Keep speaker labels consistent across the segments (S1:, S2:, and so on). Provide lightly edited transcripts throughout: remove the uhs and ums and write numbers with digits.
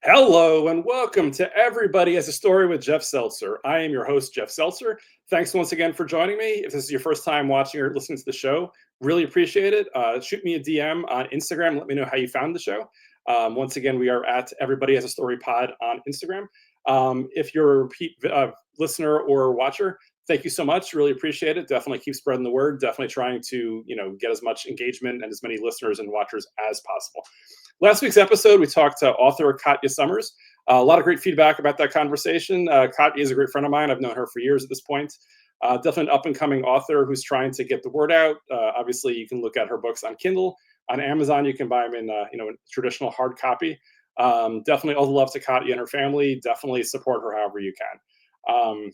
S1: Hello and welcome to Everybody Has a Story with Jeff Seltzer. I am your host, Jeff Seltzer. Thanks once again for joining me. If this is your first time watching or listening to the show, really appreciate it. Shoot me a DM on Instagram. Let me know how you found the show. Once again, we are at Everybody Has a Story Pod on Instagram. If you're a repeat listener or watcher, thank you so much. Really appreciate it. Definitely keep spreading the word. Definitely trying to get as much engagement and as many listeners and watchers as possible. Last week's episode, we talked to author Katya Summers. A lot of great feedback about that conversation. Katya is a great friend of mine. I've known her for years at this point. Definitely an up and coming author who's trying to get the word out. Obviously, you can look at her books on Kindle. On Amazon, you can buy them in traditional hard copy. Definitely all the love to Katya and her family. Definitely support her however you can.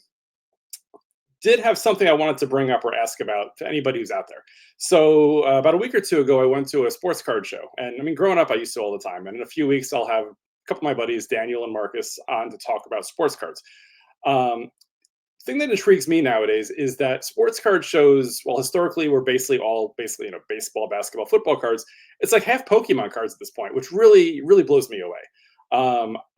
S1: Did have something I wanted to bring up or ask about to anybody who's out there. So about a week or two ago, I went to a sports card show, and I mean, growing up, I used to all the time. And in a few weeks, I'll have a couple of my buddies, Daniel and Marcus, on to talk about sports cards. Um, thing that intrigues me nowadays is that sports card shows, well, historically, were basically baseball, basketball, football cards. It's like half Pokemon cards at this point, which really blows me away.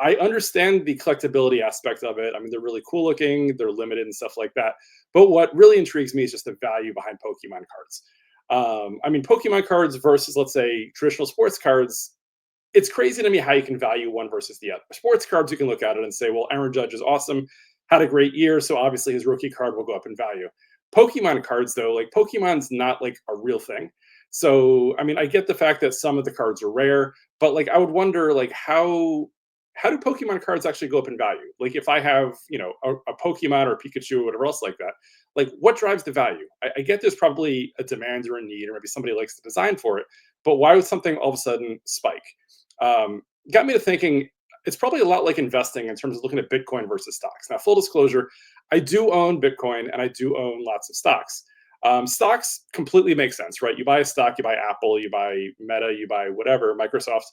S1: I understand the collectability aspect of it. I mean, they're really cool looking, they're limited and stuff like that. But what really intrigues me is just the value behind Pokemon cards. I mean, Pokemon cards versus, let's say, traditional sports cards. It's crazy to me how you can value one versus the other. Sports cards, you can look at it and say, well, Aaron Judge is awesome, had a great year, so obviously his rookie card will go up in value. Pokemon cards, though, like Pokemon's not like a real thing. So, I mean, I get the fact that some of the cards are rare, but like I would wonder, like how do Pokemon cards actually go up in value? Like if I have, a Pokemon or Pikachu or whatever else like that, like what drives the value? I get there's probably a demand or a need, or maybe somebody likes the design for it, but why would something all of a sudden spike? Got me to thinking it's probably a lot like investing in terms of looking at Bitcoin versus stocks. Now, full disclosure, I do own Bitcoin and I do own lots of stocks. Stocks completely make sense, right? You buy a stock, you buy Apple, you buy Meta, you buy whatever, Microsoft,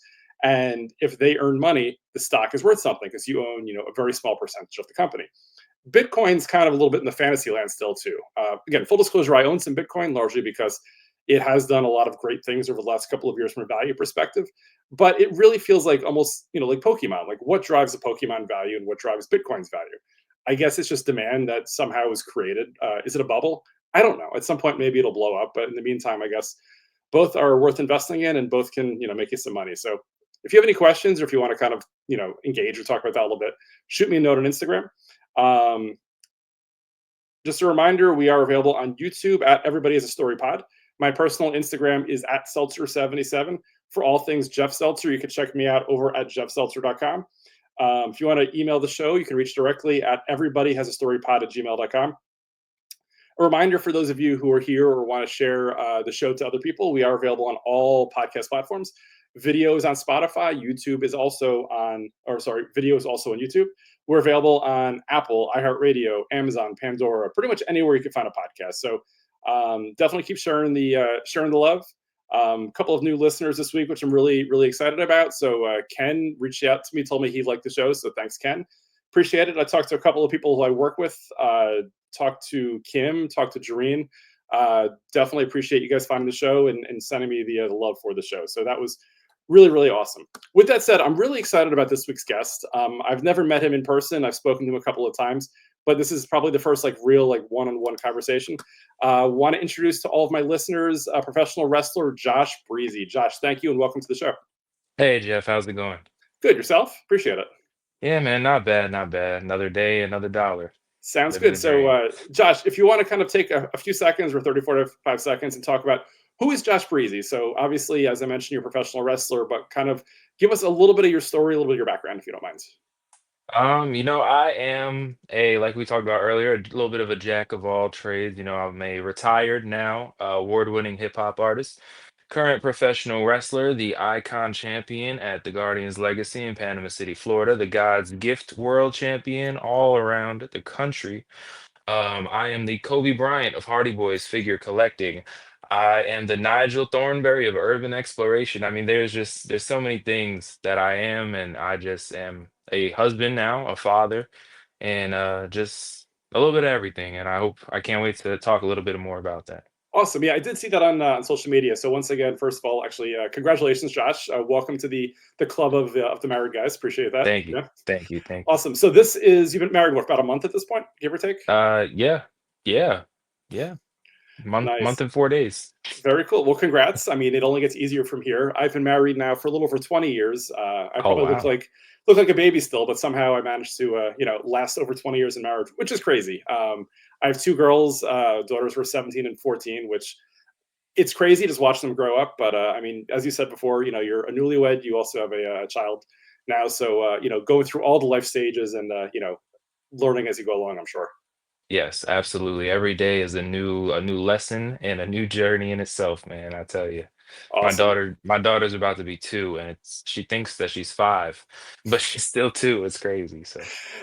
S1: and if they earn money, the stock is worth something because you own, a very small percentage of the company. Bitcoin's kind of a little bit in the fantasy land still too. Again, full disclosure, I own some Bitcoin largely because it has done a lot of great things over the last couple of years from a value perspective. But it really feels like almost, like Pokemon. Like what drives a Pokemon value and what drives Bitcoin's value? I guess it's just demand that somehow is created. Is it a bubble? I don't know. At some point, maybe it'll blow up. But in the meantime, I guess both are worth investing in and both can, make you some money. So if you have any questions or if you want to kind of, engage or talk about that a little bit, shoot me a note on Instagram. Um, just a reminder, we are available on YouTube at Everybody Has a Story Pod. My personal Instagram is at Seltzer77. For all things Jeff Seltzer, you can check me out over at jeffseltzer.com. If you want to email the show, you can reach directly at everybodyhasastorypod at gmail.com. A reminder for those of you who are here or want to share the show to other people, we are available on all podcast platforms. Video is on Spotify. YouTube is also on, or sorry, video is also on YouTube. We're available on Apple, iHeartRadio, Amazon, Pandora, pretty much anywhere you can find a podcast. So definitely keep sharing the love. A couple of new listeners this week, which I'm really excited about. So Ken reached out to me, told me he liked the show. So thanks, Ken. Appreciate it. I talked to a couple of people who I work with. Talked to Kim, talked to Jareen. Definitely appreciate you guys finding the show and sending me the love for the show. So that was really awesome. With that said, I'm really excited about this week's guest. I've never met him in person. I've spoken to him a couple of times, but this is probably the first real one-on-one conversation. Want to introduce to all of my listeners professional wrestler Josh Breezzyy. Josh, thank you and welcome to the show.
S2: Hey Jeff, how's it going?
S1: Good, yourself? Appreciate it.
S2: Yeah, man, not bad, not bad. Another day, another dollar.
S1: Sounds
S2: Living
S1: good.
S2: the
S1: So,
S2: dream.
S1: Josh, if you want to kind of take a few seconds or 30, 45 seconds and talk about who is Josh Breezzyy. So, obviously, as I mentioned, you're a professional wrestler, but kind of give us a little bit of your story, a little bit of your background, if you don't mind.
S2: I am like we talked about earlier, a little bit of a jack of all trades. I'm a retired now, award-winning hip hop artist, current professional wrestler, the Icon Champion at the Guardians Legacy in Panama City, Florida, the God's Gift World Champion all around the country. I am the Kobe Bryant of Hardy Boys figure collecting. I am the Nigel Thornberry of urban exploration. I mean, there's so many things that I am, and I just am a husband now, a father, and just a little bit of everything. And I can't wait to talk a little bit more about that.
S1: Awesome. Yeah, I did see that on social media. So once again, first of all, actually, congratulations, Josh. Welcome to the club of the married guys. Appreciate that.
S2: Thank you.
S1: Yeah.
S2: Thank you. Thank you.
S1: Awesome. So this is you've been married what about a month at this point, give or take?
S2: Yeah. Yeah. Yeah. Month
S1: Nice.
S2: and 4 days.
S1: Very cool. Well, congrats. I mean, it only gets easier from here. I've been married now for a little over 20 years. I
S2: Oh
S1: probably
S2: wow.
S1: look like a baby still, but somehow I managed to last over 20 years in marriage, which is crazy. I have two girls. Daughters were 17 and 14, which it's crazy just watching them grow up. But I mean, as you said before, you're a newlywed. You also have a child now, so going through all the life stages and learning as you go along. I'm sure.
S2: Yes, absolutely. Every day is a new lesson and a new journey in itself, man. I tell you.
S1: Awesome.
S2: My daughter's about to be 2 and she thinks that she's 5, but she's still 2. It's crazy. So,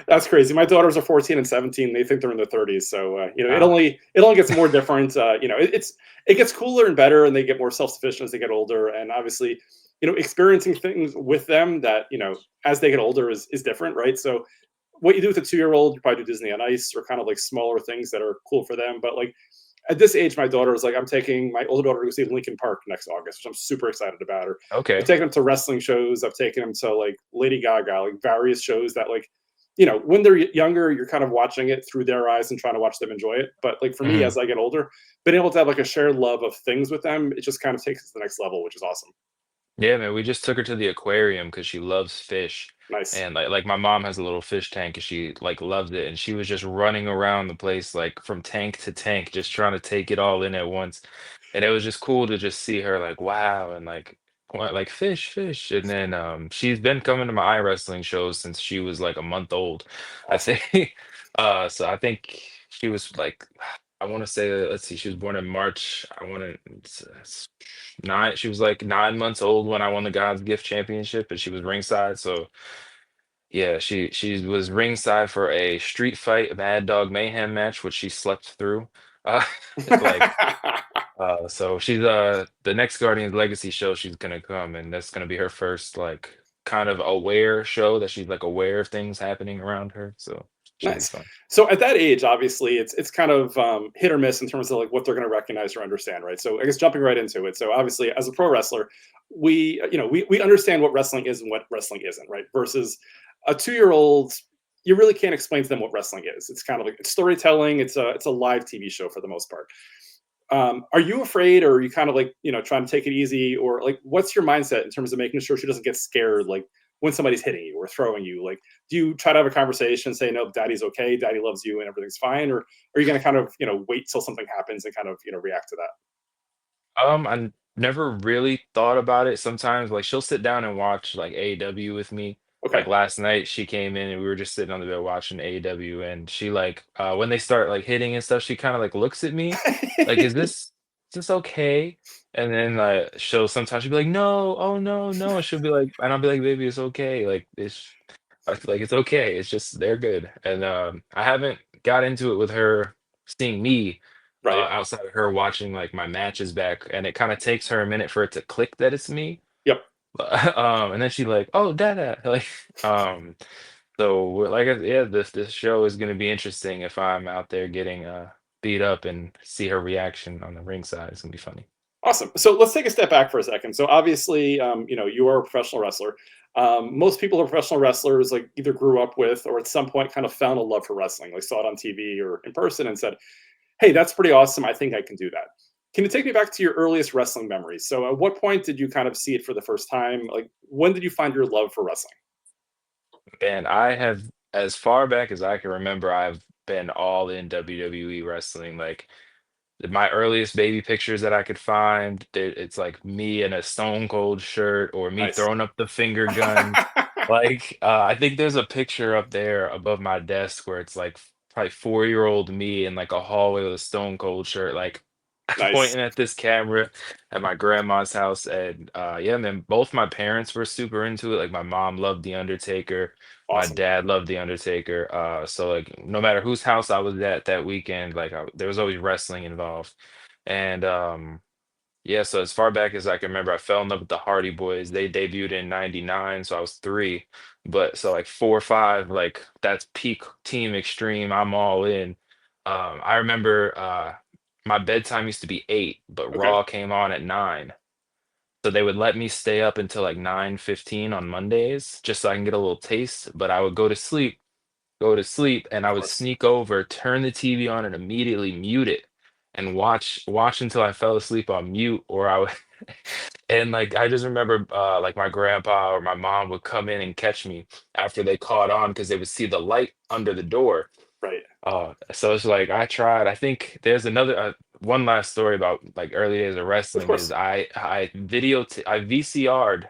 S1: That's crazy. My daughters are 14 and 17. They think they're in their 30s. So
S2: ah,
S1: it only gets more different. It gets cooler and better, and they get more self sufficient as they get older. And obviously, experiencing things with them that as they get older is different, right? So what you do with a 2 year old, you probably do Disney on Ice or kind of like smaller things that are cool for them. But like at this age, my daughter is like, I'm taking my older daughter to go see Lincoln Park next August, which I'm super excited about. Or I've
S2: okay.
S1: taken them to wrestling shows. I've taken them to like Lady Gaga, like various shows that like, when they're younger, you're kind of watching it through their eyes and trying to watch them enjoy it. But like for me,
S2: Mhm.
S1: as I get older, being able to have like a shared love of things with them, it just kind of takes it to the next level, which is awesome.
S2: Yeah, man, we just took her to the aquarium because she loves fish.
S1: Nice.
S2: And like my mom has a little fish tank and she like loved it. And she was just running around the place like from tank to tank, just trying to take it all in at once. And it was just cool to just see her like, wow, and like fish, fish. And then she's been coming to my eye wrestling shows since she was like a month old, I
S1: Awesome.
S2: think. So I think she was like I want to say, let's see, she was born in March. I want to nine. She was like 9 months old when I won the God's Gift Championship, and she was ringside. So yeah, she was ringside for a street fight, Mad Dog Mayhem match, which she slept through. Uh, like so she's the next Guardians Legacy show she's gonna come, and that's gonna be her first like kind of aware show that she's like aware of things happening around her. So should be
S1: Nice.
S2: fun.
S1: So at that age, obviously, it's kind of hit or miss in terms of like what they're going to recognize or understand, right? So I guess jumping right into it. So obviously, as a pro wrestler, we understand what wrestling is and what wrestling isn't, right? Versus a 2 year old, you really can't explain to them what wrestling is. It's kind of like it's storytelling. It's a live TV show for the most part. Are you afraid, or are you kind of like trying to take it easy, or like what's your mindset in terms of making sure she doesn't get scared, like when somebody's hitting you or throwing you? Like, do you try to have a conversation, and say, "No, Daddy's okay, Daddy loves you, and everything's fine," or are you going to kind of wait till something happens and kind of react to that?
S2: I never really thought about it. Sometimes, like, she'll sit down and watch like AEW with me.
S1: Okay.
S2: Like last night, she came in and we were just sitting on the bed watching AEW, and she like when they start like hitting and stuff, she kind of like looks at me, like, is this okay? And then she'll sometimes she'll be like, no, oh no, no, and she'll be like, and I'll be like, baby, it's okay, like I feel like it's okay. It's just they're good, and I haven't got into it with her seeing me
S1: Right.
S2: outside of her watching like my matches back, and it kind of takes her a minute for it to click that it's me.
S1: Yep.
S2: And then she like, oh, dada, like, um, so yeah, this show is gonna be interesting if I'm out there getting beat up and see her reaction on the ringside. It's gonna be funny.
S1: Awesome. So let's take a step back for a second. So obviously, you are a professional wrestler. Most people who are professional wrestlers like either grew up with or at some point kind of found a love for wrestling, like saw it on TV or in person and said, "Hey, that's pretty awesome. I think I can do that." Can you take me back to your earliest wrestling memories? So at what point did you kind of see it for the first time? Like when did you find your love for wrestling?
S2: And I have, as far back as I can remember, I've been all in WWE wrestling. Like my earliest baby pictures that I could find, it's like me in a Stone Cold shirt or me
S1: Nice.
S2: throwing up the finger gun. Like, I think there's a picture up there above my desk where it's like probably 4-year-old me in like a hallway with a Stone Cold shirt, like
S1: Nice.
S2: pointing at this camera at my grandma's house. And yeah, man, both my parents were super into it. Like my mom loved The Undertaker, my
S1: Awesome.
S2: dad loved The Undertaker. So like no matter whose house I was at that weekend, like there was always wrestling involved. And yeah, so as far back as I can remember, I fell in love with the Hardy Boys. They debuted in '99, so I was 3. But so like 4 or 5, like that's peak Team Extreme. I'm all in. I remember my bedtime used to be 8, but
S1: Okay.
S2: Raw came on at 9. So they would let me stay up until like 9:15 on Mondays just so I can get a little taste, but I would go to sleep, and
S1: Of
S2: I would
S1: course.
S2: sneak over, turn the TV on, and immediately mute it and watch until I fell asleep on mute, or I would and like I just remember like my grandpa or my mom would come in and catch me after they caught on because they would see the light under the door.
S1: Right.
S2: So it's like I tried. I think there's another one last story about like early days of
S1: Of
S2: wrestling is
S1: course.
S2: I VCR'd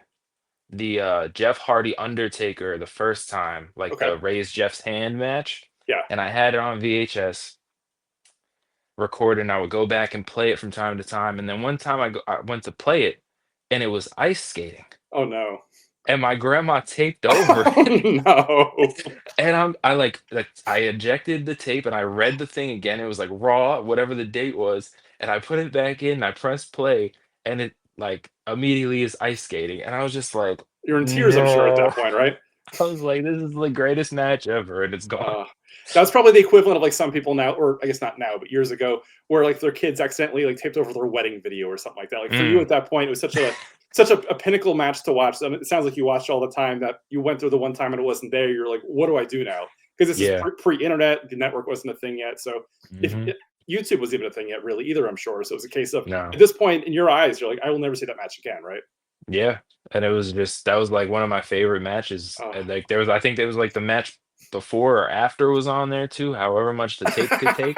S2: the Jeff Hardy Undertaker the first time, like
S1: Okay.
S2: the raise Jeff's hand match,
S1: Yeah.
S2: and I had it on VHS recorded, and I would go back and play it from time to time. And then one time I went to play it, and it was ice skating,
S1: Oh no.
S2: and my grandma taped over
S1: Oh
S2: it.
S1: no.
S2: And I ejected the tape and I read the thing again. It was like raw, whatever the date was, and I put it back in. And I pressed play, and it like immediately is ice skating, and I was just like,
S1: You're in tears, I'm sure, at
S2: no.
S1: that point, right?
S2: I was like, this is the greatest match ever, and it's gone.
S1: Uh, that's probably the equivalent of like some people now, or I guess not now, but years ago, where like their kids accidentally like taped over their wedding video or something like that. Like for you
S2: Mm,
S1: at that point, it was such a pinnacle match to watch. I mean, it sounds like you watched all the time that you went through the one time and it wasn't there. You're like, what do I do now? Because this is
S2: yeah.
S1: pre-internet, the network wasn't a thing yet. So if
S2: Hmm.
S1: YouTube was even a thing yet, really either, I'm sure. So it was a case of
S2: No.
S1: at this point in your eyes, you're like, I will never see that match again, right?
S2: Yeah. And it was just that was like one of my favorite matches. And like there was I think there was like the match before or after was on there too, however much the tape could take.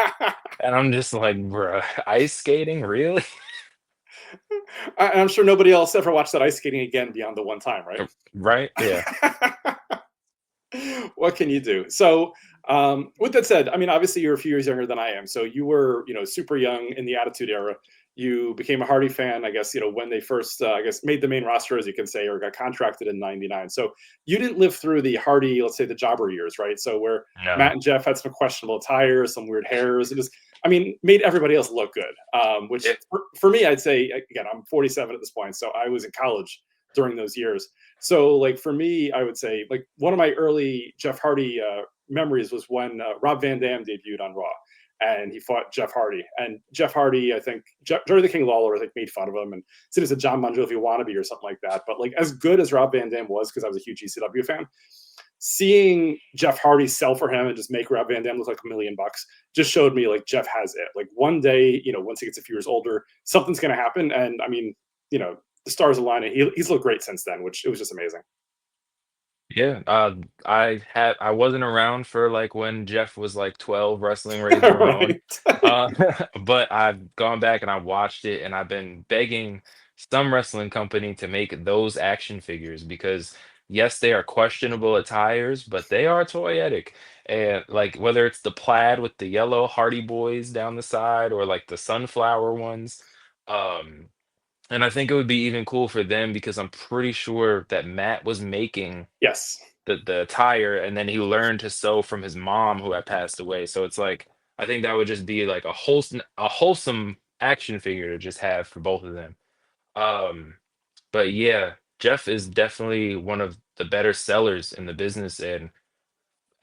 S2: And I'm just like, bruh, ice skating, really?
S1: I'm sure nobody else ever watched that ice skating again beyond the one time, right?
S2: Right? Yeah.
S1: What can you do? So, with that said, I mean, obviously you're a few years younger than I am, so you were, super young in the Attitude Era. You became a Hardy fan, I guess, when they first, I guess, made the main roster, as you can say, or got contracted in '99. So you didn't live through the Hardy, let's say, the jobber years, right? So where Matt
S2: No.
S1: and Jeff had some questionable attire, some weird hairs, it just, I mean, made everybody else look good.
S2: Yeah.
S1: Which for me, I'd say, again, I'm 47 at this point, so I was in college during those years. So, like for me, I would say like one of my early Jeff Hardy memories was when Rob Van Dam debuted on Raw, and he fought Jeff Hardy. And Jeff Hardy, I think Jerry the King Lawler, I think made fun of him and said he's a John Bon Jovi wannabe or something like that. But like as good as Rob Van Dam was, because I was a huge ECW fan, seeing Jeff Hardy sell for him and just make Rob Van Dam look like $1 million just showed me like Jeff has it. Like one day, once he gets a few years older, something's going to happen. And I mean, the stars align, and he's looked great since then, which it was just amazing.
S2: Yeah, I wasn't around for like when Jeff was like 12 wrestling Razor Ramon.
S1: Right.
S2: Uh but I've gone back and I've watched it and I've been begging some wrestling company to make those action figures because yes, they are questionable attires, but they are toyetic. And like whether it's the plaid with the yellow Hardy Boys down the side or like the sunflower ones. Um and I think it would be even cool for them because I'm pretty sure that Matt was making
S1: Yes.
S2: the attire, and then he learned to sew from his mom who had passed away. So it's like I think that would just be like a wholesome action figure to just have for both of them. Um, but yeah, Jeff is definitely one of the better sellers in the business, and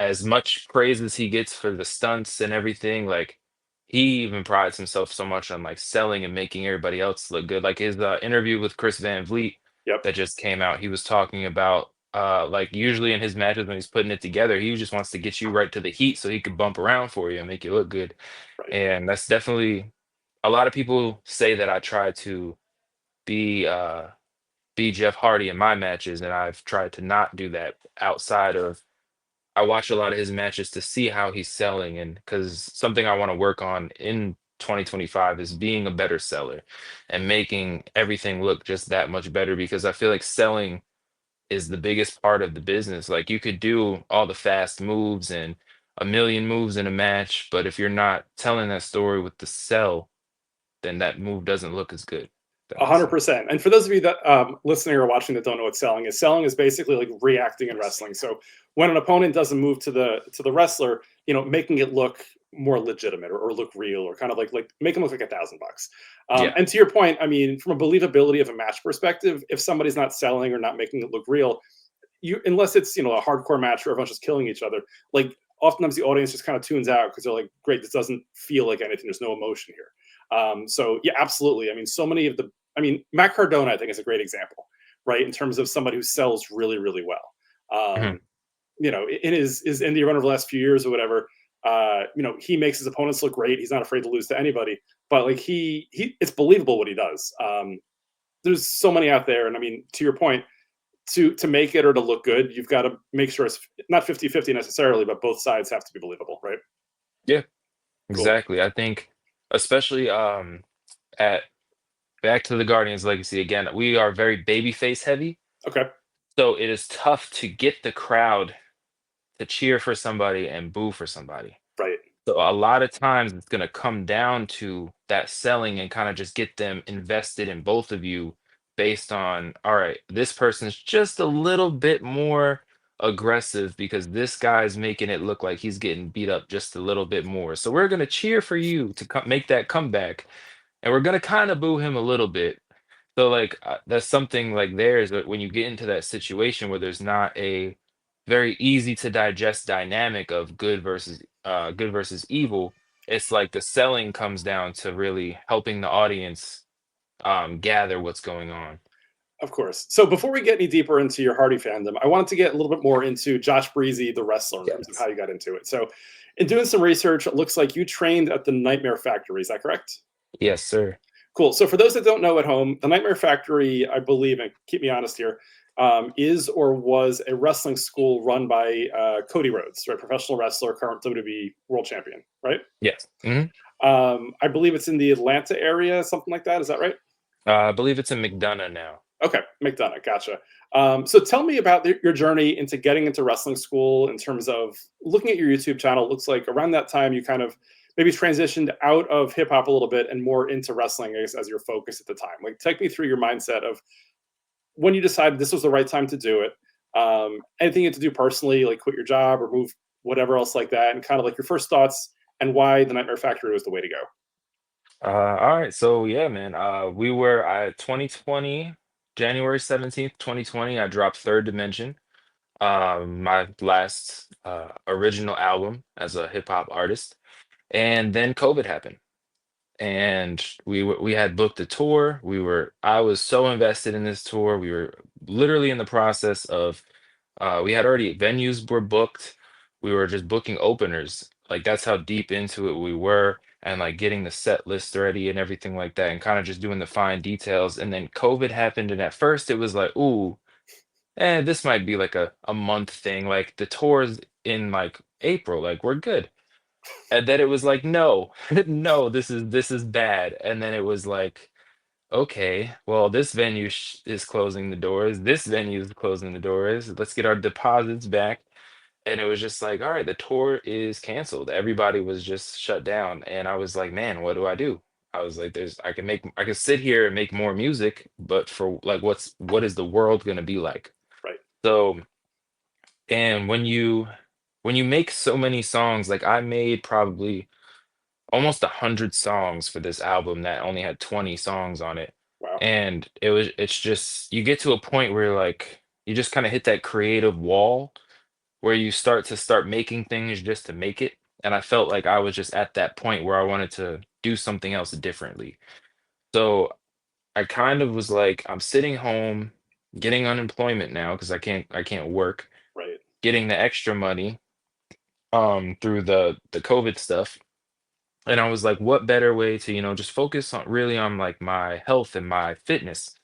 S2: as much praise as he gets for the stunts and everything, like he even prides himself so much on like selling and making everybody else look good. Like his interview with Chris Van Vliet
S1: Yep.
S2: that just came out, he was talking about like usually in his matches when he's putting it together, he just wants to get you right to the heat so he could bump around for you and make you look good.
S1: Right.
S2: And that's definitely a lot of people say that I try to be be Jeff Hardy in my matches, and I've tried to not do that outside of I watch a lot of his matches to see how he's selling, and because something I want to work on in 2025 is being a better seller and making everything look just that much better because I feel like selling is the biggest part of the business. Like you could do all the fast moves and a million moves in a match, but if you're not telling that story with the sell, then that move doesn't look as good. If that makes sense.
S1: 100%. And for those of you that listening or watching that don't know what selling is basically like reacting in wrestling. So when an opponent doesn't move to the wrestler, making it look more legitimate or look real or kind of like make them look like $1,000.
S2: Yeah.
S1: And to your point, I mean, from a believability of a match perspective, if somebody's not selling or not making it look real, you unless it's a hardcore match where everyone's just killing each other, like oftentimes the audience just kind of tunes out because they're like, great, this doesn't feel like anything. There's no emotion here. So yeah, absolutely. I mean, so many of the, I mean, Matt Cardona, I think, is a great example, right? In terms of somebody who sells really, really well.
S2: Mhm.
S1: In his indie run over the last few years or whatever, he makes his opponents look great. He's not afraid to lose to anybody, but like it's believable what he does. There's so many out there, and I mean, to your point, to make it or to look good, you've got to make sure it's not 50-50 necessarily, but both sides have to be believable, right?
S2: Yeah,
S1: Cool.
S2: exactly. I think especially at back to the Guardians legacy again, we are very babyface heavy.
S1: Okay.
S2: So it is tough to get the crowd to cheer for somebody and boo for somebody.
S1: Right.
S2: So a lot of times it's going to come down to that selling and kind of just get them invested in both of you based on, all right, this person's just a little bit more aggressive because this guy's making it look like he's getting beat up just a little bit more. So we're going to cheer for you to make that comeback and we're going to kind of boo him a little bit. So like that's something like there is that when you get into that situation where there's not a very easy to digest dynamic of good versus evil, it's like the selling comes down to really helping the audience gather what's going on.
S1: Of course. So before we get any deeper into your Hardy fandom, I wanted to get a little bit more into Josh Breezzyy, the wrestler, in terms of how
S2: Yes.
S1: you got into it. So, in doing some research, it looks like you trained at the Nightmare Factory. Is that correct?
S2: Yes, sir.
S1: Cool. So, for those that don't know at home, the Nightmare Factory, I believe, and keep me honest here, is or was a wrestling school run by Cody Rhodes, right? Professional wrestler, current WWE World Champion, right?
S2: Yes.
S1: I believe it's in the Atlanta area, something like that. Is that right?
S2: I believe it's in McDonough now.
S1: Okay, McDonough, gotcha. So tell me about your journey into getting into wrestling school in terms of looking at your YouTube channel. It looks like around that time you kind of maybe transitioned out of hip hop a little bit and more into wrestling, I guess, as your focus at the time. Like, take me through your mindset of when you decided this was the right time to do it. Anything you had to do personally, like quit your job or move whatever else like that, and kind of like your first thoughts and why the Nightmare Factory was the way to go.
S2: All right, so yeah, man. We were at 2020, January 17th, 2020. I dropped Third Dimension, my last original album as a hip hop artist, and then COVID happened, and we had booked a tour. I was so invested in this tour. We were literally in the process of we had already venues were booked. We were just booking openers. Like that's how deep into it we were, and like getting the set list ready and everything like that, and kind of just doing the fine details. And then COVID happened, and at first it was like, ooh, this might be like a month thing. Like the tour's in like April, like we're good. And then it was like, no, no, this is bad. And then it was like, okay, well, this venue is closing the doors. This venue is closing the doors. Let's get our deposits back. And it was just like, all right, the tour is canceled. Everybody was just shut down. And I was like, man, what do I do? I was like, I can sit here and make more music, but for like, what is the world gonna be like?
S1: Right.
S2: So, and when you make so many songs, like I made probably almost 100 songs for this album that only had 20 songs on it.
S1: Wow.
S2: And it's just you get to a point where like you just kind of hit that creative wall where you start making things just to make it. And I felt like I was just at that point where I wanted to do something else differently. So I kind of was like, I'm sitting home, getting unemployment now because I can't work,
S1: Right.
S2: getting the extra money through the COVID stuff. And I was like, what better way to, just focus on really on like my health and my fitness.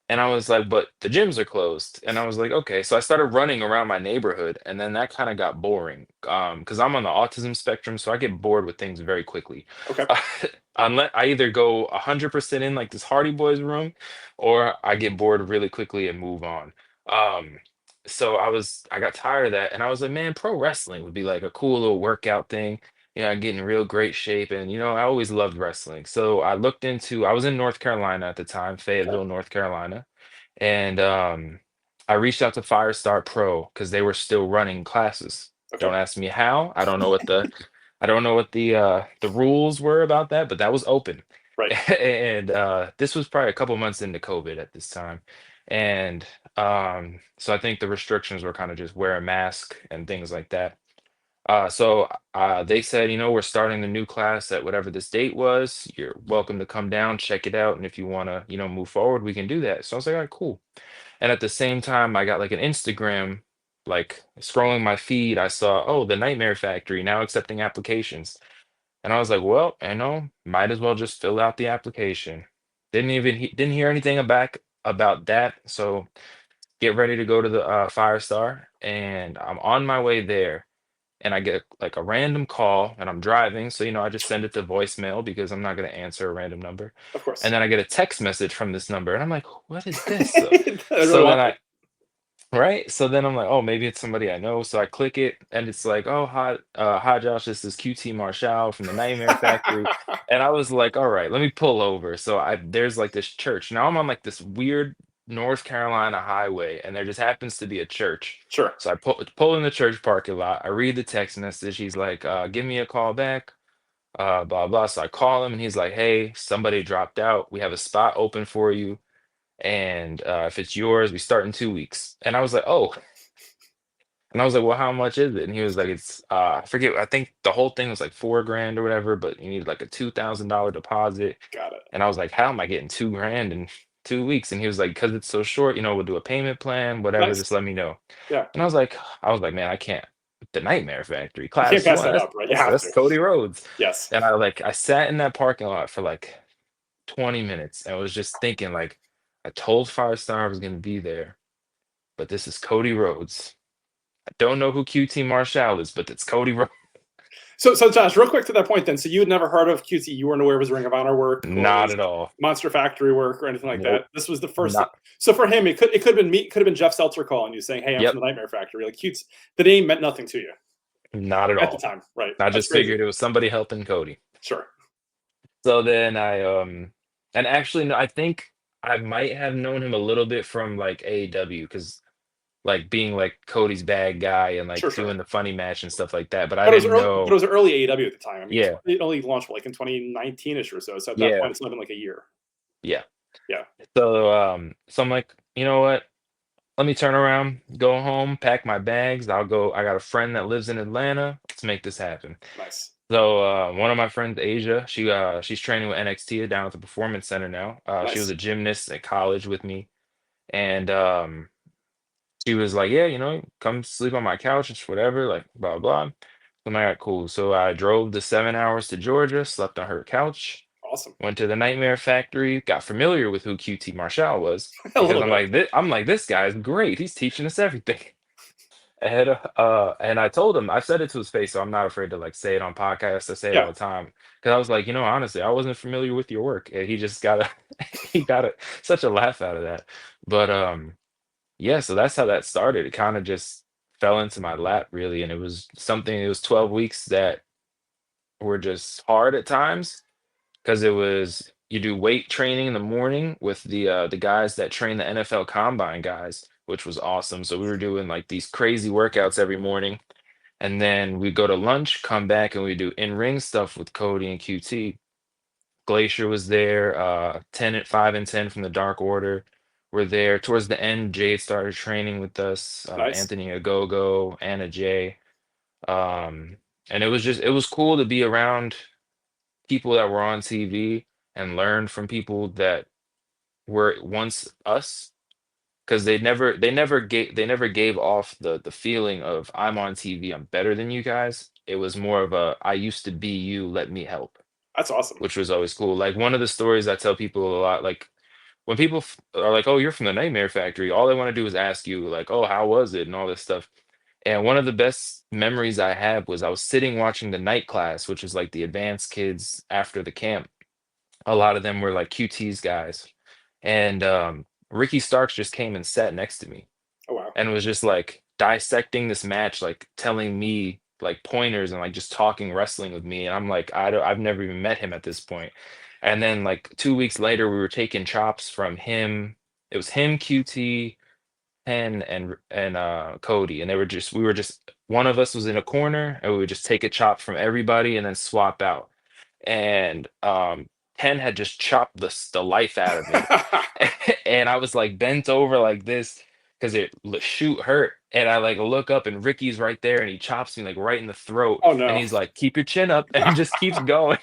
S2: And I was like, but the gyms are closed. And I was like, okay. So I started running around my neighborhood, and then that kind of got boring. Because I'm on the autism spectrum, so I get bored with things very quickly.
S1: Okay.
S2: Unless I either go 100% in like this Hardy Boys room, or I get bored really quickly and move on. Um, so I got tired of that, and I was like, man, pro wrestling would be like a cool little workout thing. I get in real great shape, and I always loved wrestling. So I was in North Carolina at the time,
S1: Okay.
S2: Fayetteville, North Carolina, and I reached out to Firestar Pro because they were still running classes.
S1: Okay.
S2: Don't ask me how. I don't know what the rules were about that, but that was open.
S1: Right.
S2: And this was probably a couple months into COVID at this time. And so I think the restrictions were kind of just wear a mask and things like that. They said, we're starting the new class at whatever this date was. You're welcome to come down, check it out, and if you want to, move forward, we can do that. So I was like, all right, cool. And at the same time, I got like an Instagram, like scrolling my feed, I saw, oh, the Nightmare Factory now accepting applications. And I was like, well, might as well just fill out the application. Didn't hear anything back about that. So get ready to go to the Firestar, and I'm on my way there, and I get like a random call, and I'm driving, so I just send it to voicemail because I'm not going to answer a random number.
S1: Of
S2: And
S1: course.
S2: then I get a text message from this number, and I'm like, what is this? So,
S1: I really
S2: so then
S1: want
S2: I Right? So then I'm like, oh, maybe it's somebody I know. So I click it and it's like, oh, hi Josh, this is QT Marshall from the Nightmare Factory.
S1: that.
S2: And I was like, all right, let me pull over. So there's like this church. Now I'm on like this weird North Carolina highway, and there just happens to be a church.
S1: Sure.
S2: So I pull in the church parking lot. I read the text message. He's like, give me a call back, blah blah. So I call him and he's like, hey, somebody dropped out. We have a spot open for you. And if it's yours, we start in 2 weeks. And I was like, oh, and I was like, well, how much is it? And he was like, it's I forget, I think the whole thing was like 4 grand or whatever, but you need like a $2,000 deposit.
S1: Got it.
S2: And I was like, how am I getting 2 grand in 2 weeks? And he was like, because it's so short, we'll do a payment plan, whatever,
S1: Nice.
S2: just let me know.
S1: Yeah.
S2: And I was like, man, I can't. The Nightmare Factory,
S1: You can't
S2: class
S1: pass
S2: one.
S1: that
S2: That's
S1: up, right? You
S2: that's
S1: have
S2: that's
S1: to.
S2: Cody Rhodes.
S1: Yes.
S2: And I sat in that parking lot for like 20 minutes and was just thinking like, I told Firestar I was gonna be there, but this is Cody Rhodes. I don't know who QT Marshall is, but it's Cody Rhodes.
S1: So Josh, real quick to that point then. So you had never heard of QT. You weren't aware of his Ring of Honor work or
S2: Not
S1: his
S2: at all.
S1: Monster Factory work or anything like
S2: Nope.
S1: that. This was the first.
S2: Not.
S1: So for him, it could have been me. It could have been Jeff Seltzer calling you saying, "Hey, I'm
S2: Yep.
S1: from the Nightmare Factory." Like QT, the name meant nothing to you
S2: Not at
S1: at the
S2: all.
S1: time, right?
S2: I
S1: That's
S2: just
S1: crazy.
S2: figured it was somebody helping Cody.
S1: Sure.
S2: So then and actually no, I think I might have known him a little bit from like AEW because like being like Cody's bad guy and
S1: Sure.
S2: like
S1: Sure.
S2: doing the funny match and stuff like that. But I
S1: But it was
S2: didn't
S1: early. But it
S2: know.
S1: was early AEW at the time. I mean,
S2: Yeah.
S1: it only launched like in 2019ish or so. So at that
S2: Yeah.
S1: point, it's not been like a year.
S2: Yeah.
S1: Yeah.
S2: So I'm like, you know what? Let me turn around, go home, pack my bags. I'll go. I got a friend that lives in Atlanta. Let's make this happen.
S1: Nice.
S2: So one of my friends, Asia, she's training with NXT down at the Performance Center now. She was
S1: Nice.
S2: a gymnast at college with me, and she was like, "Yeah, come sleep on my couch, it's whatever, like blah blah." I'm like, "All right, cool." So I drove the 7 hours to Georgia, slept on her couch,
S1: Awesome.
S2: went to the Nightmare Factory, got familiar with who QT Marshall was
S1: A
S2: because
S1: little bit.
S2: I'm like, this guy's great. He's teaching us everything. And I told him, I said it to his face, so I'm not afraid to like say it on podcasts. I say it all
S1: Yeah.
S2: the time because I was like, honestly, I wasn't familiar with your work, and he just got a he got such a laugh out of that. But yeah, so that's how that started. It kind of just fell into my lap, really, and it was something. It was 12 weeks that were just hard at times because it was you do weight training in the morning with the guys that train the NFL Combine guys, which was awesome. So we were doing like these crazy workouts every morning, and then we go to lunch, come back, and we do in-ring stuff with Cody and QT. Glacier was there, 10 at 5 and 10 from the Dark Order were there. Towards the end, Jade started training with us,
S1: Nice.
S2: Anthony Agogo, Anna Jay. Um, and it was cool to be around people that were on TV and learn from people that were once us because they never gave off the feeling of I'm on TV, I'm better than you guys. It was more of a I used to be you, let me help,
S1: That's awesome.
S2: which was always cool. Like one of the stories I tell people a lot, like when people are like, "Oh, you're from the Nightmare Factory," all they want to do is ask you, like, "Oh, how was it?" and all this stuff. And one of the best memories I have was I was sitting watching the night class, which is like the advanced kids after the camp. A lot of them were like QT's guys, and Ricky Starks just came and sat next to me
S1: Oh wow.
S2: and was just like dissecting this match, like telling me like pointers and like just talking wrestling with me. And I'm like, I've never even met him at this point. And then like 2 weeks later, we were taking chops from him. It was him, QT, Penn, and Cody, and we were just one of us was in a corner, and we would just take a chop from everybody and then swap out. And Penn had just chopped the life out of me, and I was like bent over like this because shoot hurt. And I like look up and Ricky's right there and he chops me like right in the throat.
S1: Oh
S2: And
S1: no.
S2: he's like, keep your chin up and just keeps going.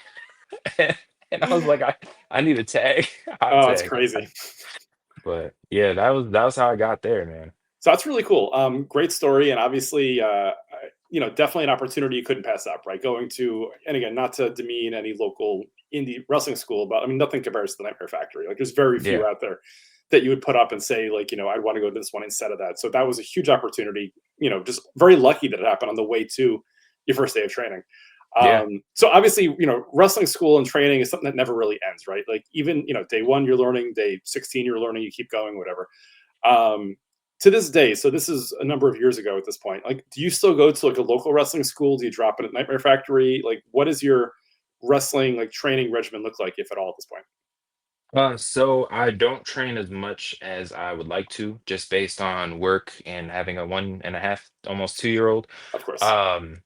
S2: And I was like, I need a tag, hot
S1: Oh, it's
S2: tag.
S1: crazy.
S2: But yeah, that was how I got there, man.
S1: So that's really cool. Great story, and obviously, definitely an opportunity you couldn't pass up, right? Going to, and again, not to demean any local indie wrestling school, but I mean, nothing compares to the Nightmare Factory. Like, there's very few
S2: Yeah,
S1: out there that you would put up and say, like, I'd want to go to this one instead of that. So that was a huge opportunity. Just very lucky that it happened on the way to your first day of training.
S2: yeah.
S1: So obviously, wrestling school and training is something that never really ends, right? Like even day one you're learning, day 16 you're learning, you keep going, whatever. Um, to this day, so this is a number of years ago at this point. Like, do you still go to like a local wrestling school? Do you drop it at Nightmare Factory? Like, what is your wrestling like training regimen look like, if at all, at this point?
S2: So I don't train as much as I would like to, just based on work and having a 1.5, almost 2-year-old.
S1: Of course.
S2: Um,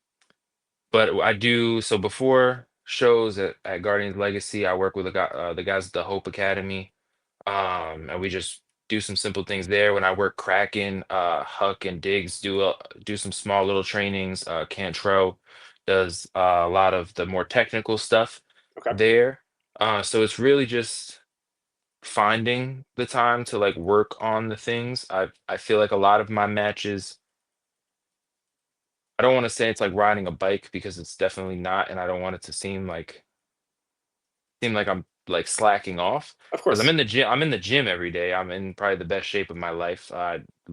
S2: but I do so before shows at Guardians Legacy, I work with the guys at the Hope Academy. And we just do some simple things there. When I work Kraken, Huck and Diggs do some small little trainings. Cantrell does a lot of the more technical stuff
S1: Okay.
S2: there. So it's really just finding the time to like work on the things. I feel like a lot of my matches, I don't want to say it's like riding a bike because it's definitely not, and I don't want it to seem like I'm like slacking off
S1: Of
S2: because I'm
S1: course.
S2: in the gym. I'm in the gym every day. I'm in probably the best shape of my life.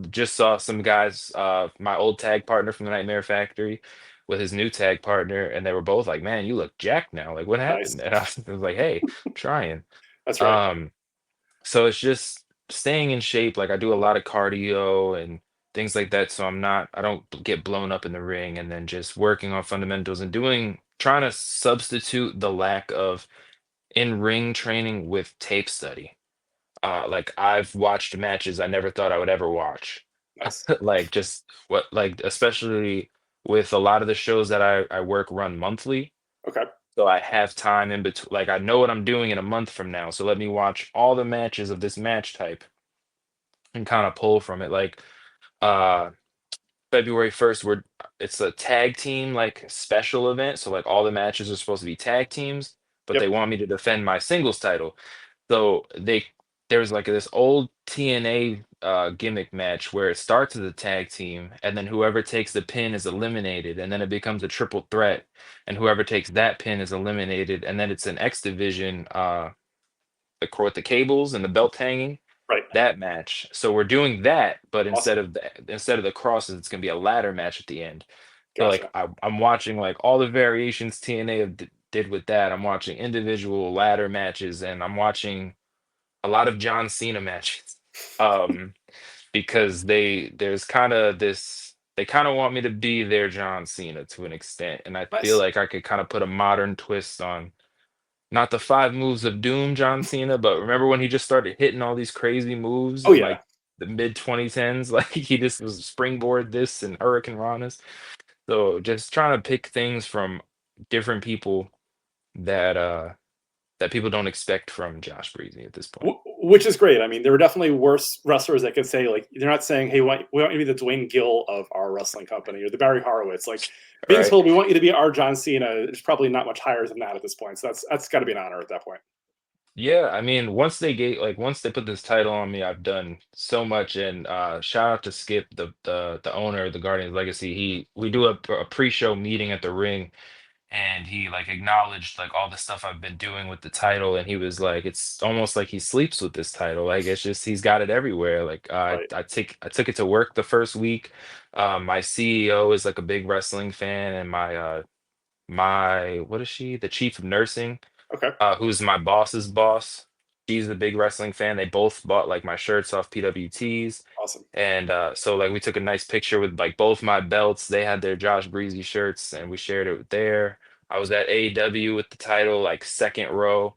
S2: Just saw some guys, my old tag partner from the Nightmare Factory, with his new tag partner, and they were both like, "Man, you look jacked now. Like, what
S1: Nice.
S2: happened?" And I was like, "Hey, trying."
S1: That's right.
S2: Um, so it's just staying in shape. Like I do a lot of cardio and things like that, so I don't get blown up in the ring, and then just working on fundamentals and trying to substitute the lack of in-ring training with tape study. Like I've watched matches I never thought I would ever watch.
S1: Nice.
S2: Like just what like especially with a lot of the shows that I work run monthly.
S1: Okay.
S2: So I have time in between, like I know what I'm doing in a month from now. So let me watch all the matches of this match type and kind of pull from it. Like uh February 1st, it's a tag team like special event. So like all the matches are supposed to be tag teams, but
S1: Yep.
S2: they want me to defend my singles title. So there's like this old TNA gimmick match where it starts as a tag team, and then whoever takes the pin is eliminated, and then it becomes a triple threat, and whoever takes that pin is eliminated, and then it's an X division, with the cables and the belt hanging,
S1: Right.
S2: that match. So we're doing that, but
S1: Awesome.
S2: instead of the crosses, it's gonna be a ladder match at the end. So like
S1: Gotcha.
S2: I'm watching like all the variations TNA did with that. I'm watching individual ladder matches, and I'm watching a lot of John Cena matches. Um, because they kind of want me to be their John Cena to an extent, and I feel
S1: Nice.
S2: like I could kind of put a modern twist on not the five moves of doom John Cena, but remember when he just started hitting all these crazy moves
S1: Oh
S2: in
S1: yeah.
S2: like the mid 2010s? Like he just was springboard this and Hurricane Ranas. So just trying to pick things from different people that that people don't expect from Josh Breezy at this point.
S1: Which is great. I mean, there were definitely worse wrestlers that could say, like, they're not saying, "Hey, we want you to be the Dwayne Gill of our wrestling company or the Barry Horowitz." Like being
S2: Right.
S1: told, "We want you to be our John Cena," is probably not much higher than that at this point. So that's got to be an honor at that point.
S2: Yeah, I mean, once they put this title on me, I've done so much. And shout out to Skip, the owner of the Guardians Legacy. We do a pre-show meeting at the ring, and he like acknowledged like all the stuff I've been doing with the title, and he was like, it's almost like he sleeps with this title. Like it's just he's got it everywhere. Like
S1: Right.
S2: I took it to work the first week. My CEO is like a big wrestling fan, and my what is she? The chief of nursing,
S1: Okay.
S2: who's my boss's boss. She's a big wrestling fan. They both bought like my shirts off PWTs.
S1: Awesome.
S2: And so like we took a nice picture with like both my belts. They had their Josh Breezy shirts and we shared it there. I was at AEW with the title, like second row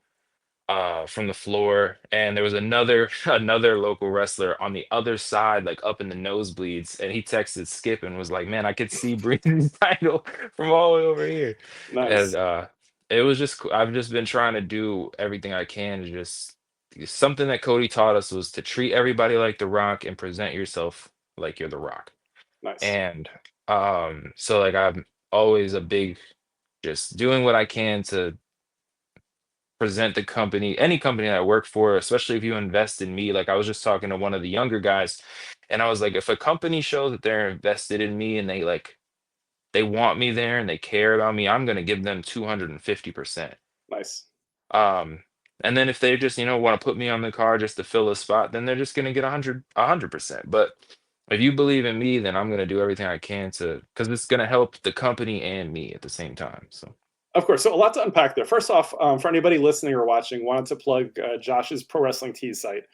S2: from the floor. And there was another another local wrestler on the other side, like up in the nosebleeds. And he texted Skip and was like, "Man, I could see Breezy's title from all the way over here." And
S1: Nice.
S2: it was just I've just been trying to do everything I can to just something that Cody taught us was to treat everybody like The Rock and present yourself like you're The Rock.
S1: Nice.
S2: And so like I'm always a big just doing what I can to present the company, any company that I work for, especially if you invest in me. Like I was just talking to one of the younger guys, and I was like, if a company shows that they're invested in me and they want me there and they care about me, I'm gonna give them 250%.
S1: Nice.
S2: Um, and then if they just, want to put me on the car just to fill a spot, then they're just gonna get 100%. But if you believe in me, then I'm gonna do everything I can to, because it's gonna help the company and me at the same time. So,
S1: Of course. So a lot to unpack there. First off, for anybody listening or watching, wanted to plug Josh's Pro Wrestling Tees site.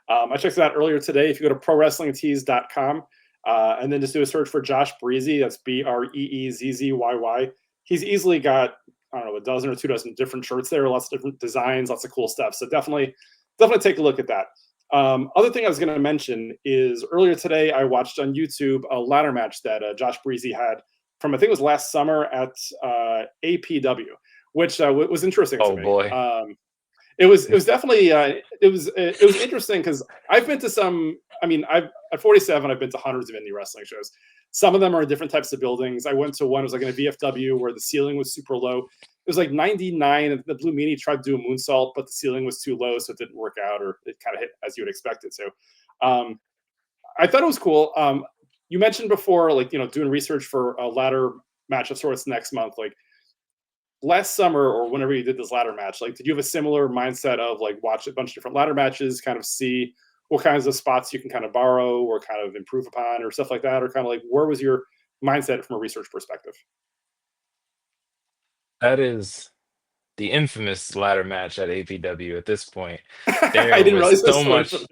S1: I checked it out earlier today. If you go to prowrestlingtees.com and then just do a search for Josh Breezzyy, that's Breezzzyy. He's easily got, I don't know, a dozen or 2 dozen different shirts there, lots of different designs, lots of cool stuff. So definitely take a look at that. Other thing I was going to mention is earlier today I watched on YouTube a ladder match that Josh Breezzyy had from, I think it was last summer at APW, which was interesting to
S2: oh
S1: me.
S2: boy.
S1: It was definitely it was interesting because I've been to some. I mean, I've at 47, I've been to hundreds of indie wrestling shows. Some of them are in different types of buildings. I went to one. It was like in a VFW where the ceiling was super low. It was like 99, and the Blue Meanie tried to do a moonsault, but the ceiling was too low, so it didn't work out, or it kind of hit as you would expect it to. I thought it was cool. You mentioned before, like doing research for a ladder match of sorts next month. Like last summer or whenever you did this ladder match, like did you have a similar mindset of like watch a bunch of different ladder matches, kind of see what kinds of spots you can kind of borrow or kind of improve upon or stuff like that, or kind of like where was your mindset from a research perspective?
S2: That is the infamous ladder match at APW at this point.
S1: I
S2: There
S1: didn't
S2: was
S1: realize it was
S2: so
S1: so infamous.
S2: much,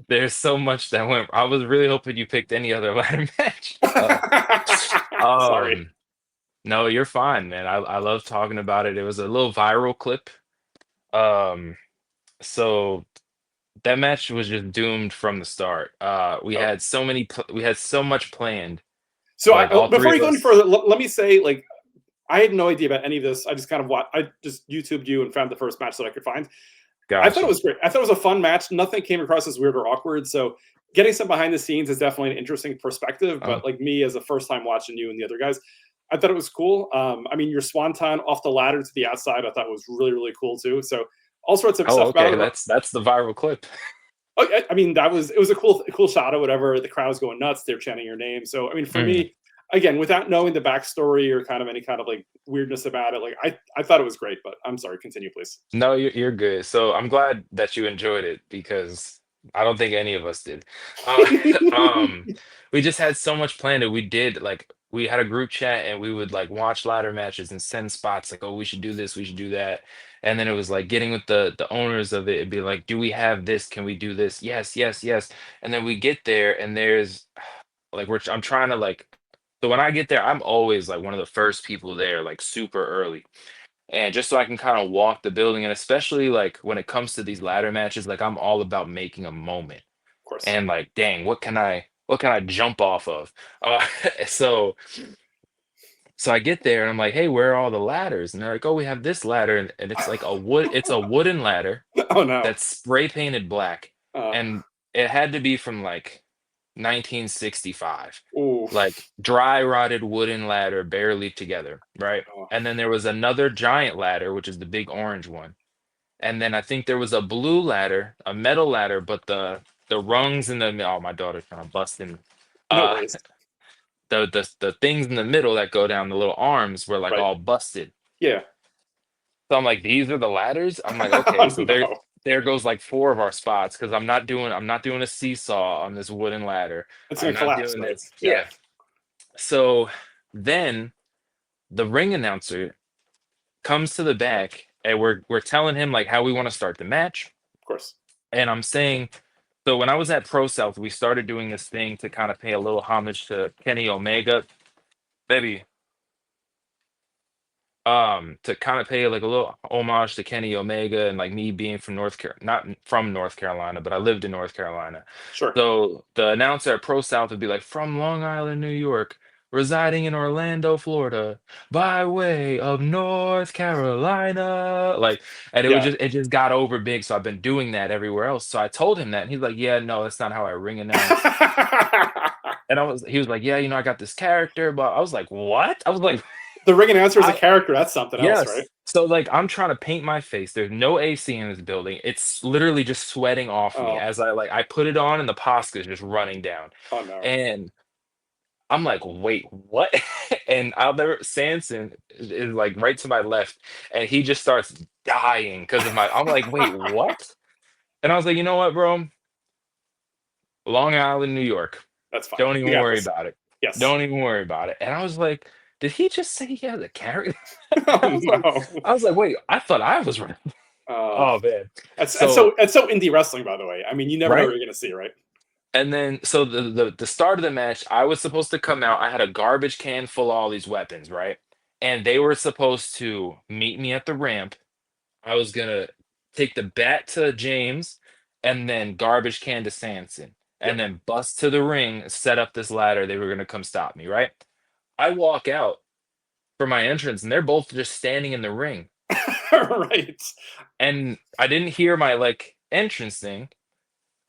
S2: there's so much that went. I was really hoping you picked any other ladder match.
S1: Sorry.
S2: Um, no, you're fine, man. I love talking about it. It was a little viral clip. Um, so that match was just doomed from the start. We
S1: Oh.
S2: had we had so much planned.
S1: So
S2: Like all three
S1: before
S2: of
S1: you go any
S2: us.
S1: further, let me say, like, I had no idea about any of this. I just kind of I just YouTubed you and found the first match that I could find. I thought it
S2: Gotcha.
S1: was great. I thought it was a fun match. Nothing came across as weird or awkward. So getting some behind the scenes is definitely an interesting perspective.
S2: Oh,
S1: But like me as a first time watching you and the other guys, I thought it was cool. I mean, your swanton off the ladder to the outside, I thought was really, really cool too. So all sorts of
S2: oh,
S1: stuff about
S2: okay.
S1: it.
S2: That's the viral clip.
S1: Oh, I mean, it was a cool shot or whatever. The crowd was going nuts. They're chanting your name. So I mean, for
S2: Mm.
S1: me, again, without knowing the backstory or kind of any kind of like weirdness about it, like I thought it was great. But I'm sorry, continue, please.
S2: No, you're good. So I'm glad that you enjoyed it because I don't think any of us did. Uh, um, we just had so much planned that we did like we had a group chat and we would like watch ladder matches and send spots like, oh, we should do this, we should do that. And then it was like getting with the owners of it and be like, do we have this? Can we do this? Yes, yes, yes. And then we get there and there's like I'm trying to like so when I get there, I'm always like one of the first people there, like super early. And just so I can kind of walk the building, and especially like when it comes to these ladder matches, like I'm all about making a moment.
S1: Of course.
S2: And like, dang, what can I jump off of? Uh, so so I get there and I'm like, hey, where are all the ladders? And they're like, oh, we have this ladder, and it's like it's a wooden ladder
S1: Oh no.
S2: that's spray painted black,
S1: Uh,
S2: and it had to be from like 1965,
S1: ooh.
S2: like dry rotted wooden ladder barely together, right?
S1: Oh,
S2: And then there was another giant ladder, which is the big orange one. And then I think there was a blue ladder, a metal ladder, but the rungs in the oh, my daughter's kind of busting.
S1: no
S2: Uh,
S1: worries.
S2: the things in the middle that go down the little arms were like
S1: Right.
S2: all busted.
S1: Yeah.
S2: So I'm like, these are the ladders. I'm like, okay,
S1: Oh
S2: so
S1: no.
S2: there goes like four of our spots because I'm not doing a seesaw on this wooden ladder.
S1: It's
S2: I'm
S1: gonna
S2: not
S1: collapse,
S2: doing
S1: right?
S2: this.
S1: Yeah.
S2: Yeah. So then the ring announcer comes to the back and we're telling him like how we want to start the match.
S1: Of course.
S2: And I'm saying, so when I was at Pro South, we started doing this thing to kind of pay a little homage to Kenny Omega, baby. To kind of pay like a little homage to Kenny Omega and like me being from not from North Carolina, but I lived in North Carolina.
S1: Sure.
S2: So the announcer at Pro South would be like, from Long Island, New York, residing in Orlando, Florida, by way of North Carolina. Like, and
S1: Yeah.
S2: it just got over big. So I've been doing that everywhere else. So I told him that, and he's like, "Yeah, no, that's not how I ring announce." And he was like, "Yeah, you know, I got this character," but I was like, "What?" I was like,
S1: The ring announcer is a
S2: I
S1: character. That's something else, right?
S2: yes. So like I'm trying to paint my face. There's no AC in this building. It's literally just sweating off me
S1: Oh,
S2: as I put it on and the Posca is just running down.
S1: oh no.
S2: And I'm like, wait, what? And I'll never Sanson is like right to my left, and he just starts dying because of my I'm like, wait, what? And I was like, you know what, bro? Long Island, New York.
S1: That's fine.
S2: Don't
S1: We
S2: even
S1: got
S2: worry
S1: this.
S2: about it.
S1: Yes.
S2: Don't even worry about it. And I was like, did he just say he has a character? And
S1: Oh no.
S2: I was like, wait, I thought I was right.
S1: Uh,
S2: Oh man.
S1: that's
S2: So,
S1: so indie wrestling, by the way. I mean, you never know what
S2: right?
S1: you're gonna see, right?
S2: And then so the start of the match, I was supposed to come out. I had a garbage can full of all these weapons, right? And they were supposed to meet me at the ramp. I was gonna take the bat to James and then garbage can to Sanson
S1: Yep.
S2: and then bust to the ring, set up this ladder. They were gonna come stop me, right? I walk out for my entrance and they're both just standing in the ring.
S1: Right.
S2: And I didn't hear my like entrance thing.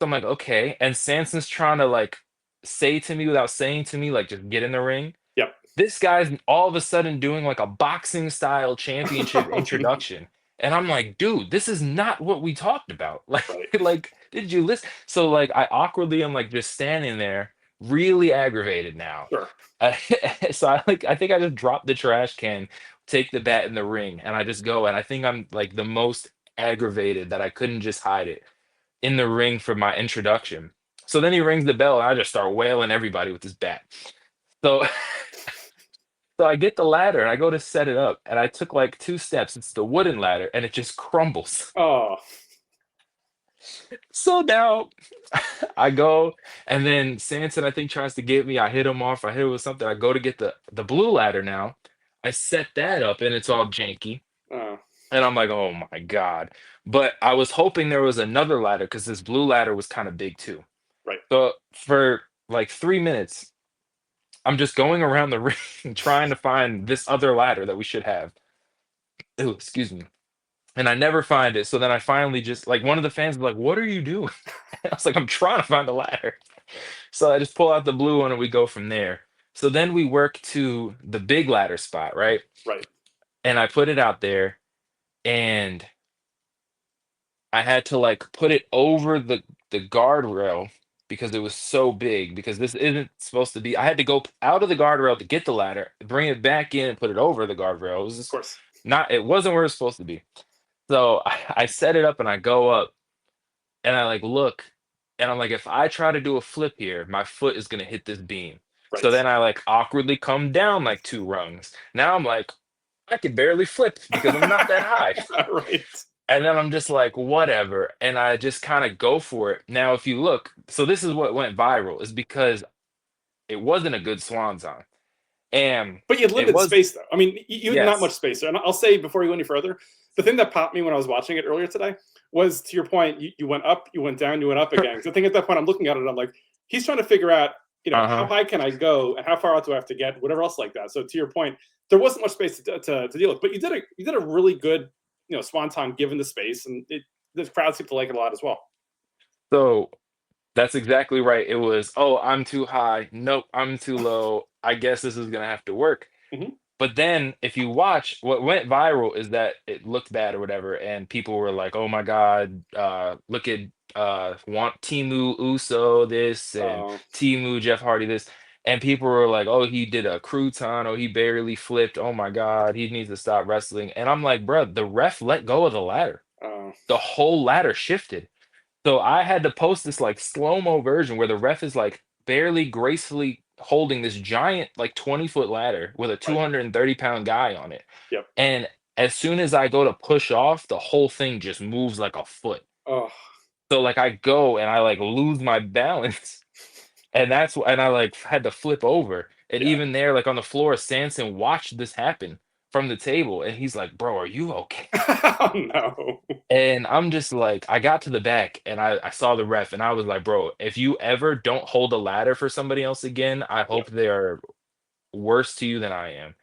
S2: So I'm like, okay. And Sanson's trying to like say to me without saying to me, like, just get in the ring.
S1: Yep.
S2: This guy's all of a sudden doing like a boxing style championship introduction. And I'm like, dude, this is not what we talked about. Like,
S1: Right.
S2: like, did you listen? So like I awkwardly am like just standing there, really aggravated now.
S1: Sure.
S2: Uh, so I think I just dropped the trash can, take the bat in the ring, and I just go. And I think I'm like the most aggravated that I couldn't just hide it in the ring for my introduction. So then he rings the bell and I just start wailing everybody with his bat. So so I get the ladder and I go to set it up and I took like two steps. It's the wooden ladder and it just crumbles.
S1: Oh,
S2: So now I go and then Sanson I think tries to get me. I hit him off. I hit him with something. I go to get the blue ladder now. I set that up and it's all janky.
S1: uh,
S2: And I'm like, oh my God. But I was hoping there was another ladder because this blue ladder was kind of big too.
S1: right.
S2: So for like 3 minutes, I'm just going around the ring trying to find this other ladder that we should have. Ooh, excuse me. And I never find it. So then I finally just like one of the fans was like, "What are you doing?" I was like, "I'm trying to find a ladder." So I just pull out the blue one and we go from there. So then we work to the big ladder spot, right?
S1: Right.
S2: And I put it out there and I had to like put it over the guardrail because it was so big because this isn't supposed to be I had to go out of the guardrail to get the ladder, bring it back in and put it over the guardrail. It was
S1: Of
S2: just
S1: course.
S2: not it wasn't where it's supposed to be. So I set it up and I go up and I like look and I'm like if I try to do a flip here, my foot is gonna hit this beam. So
S1: Right.
S2: then I like awkwardly come down like two rungs. Now I'm like I can barely flip because I'm not that high.
S1: Right.
S2: And then I'm just like, whatever. And I just kind of go for it. Now, if you look, so this is what went viral, is because it wasn't a good swan song. And
S1: But you had
S2: it
S1: limited
S2: was,
S1: space, though. I mean, you had not much
S2: yes.
S1: space there. And I'll say before you go any further, the thing that popped me when I was watching it earlier today was to your point, you went up, you went down, you went up again. Because I think at that point, I'm looking at it, I'm like, he's trying to figure out, how
S2: Uh-huh.
S1: high can I go and how far out do I have to get, whatever else like that. So to your point, there wasn't much space to deal with. But you did a really good, swanton given the space, and the crowd seemed to like it a lot as well.
S2: So that's exactly right. It was, oh, I'm too high. Nope, I'm too low. I guess this is gonna have to work.
S1: Hmm.
S2: But then if you watch, what went viral is that it looked bad or whatever, and people were like, "Oh my God, look at want Timu Uso this and
S1: Uh,
S2: Timu Jeff Hardy this," and people were like, "Oh, he did a crouton. Oh, he barely flipped. Oh my God, he needs to stop wrestling." And I'm like, "Bruh, the ref let go of the ladder.
S1: uh,
S2: The whole ladder shifted." So I had to post this like slow-mo version where the ref is like barely gracefully holding this giant like 20-foot ladder with a
S1: right.
S2: 230-pound guy on it.
S1: Yep.
S2: And as soon as I go to push off, the whole thing just moves like a foot.
S1: Oh,
S2: So like I go and I like lose my balance and and I like had to flip over. And
S1: yeah.
S2: even there, like on the floor, Sanson watched this happen from the table and he's like, "Bro, are you okay?"
S1: Oh no.
S2: And I'm just like, I got to the back and I saw the ref and I was like, bro, if you ever don't hold a ladder for somebody else again, I
S1: Yep.
S2: hope they're worse to you than I am.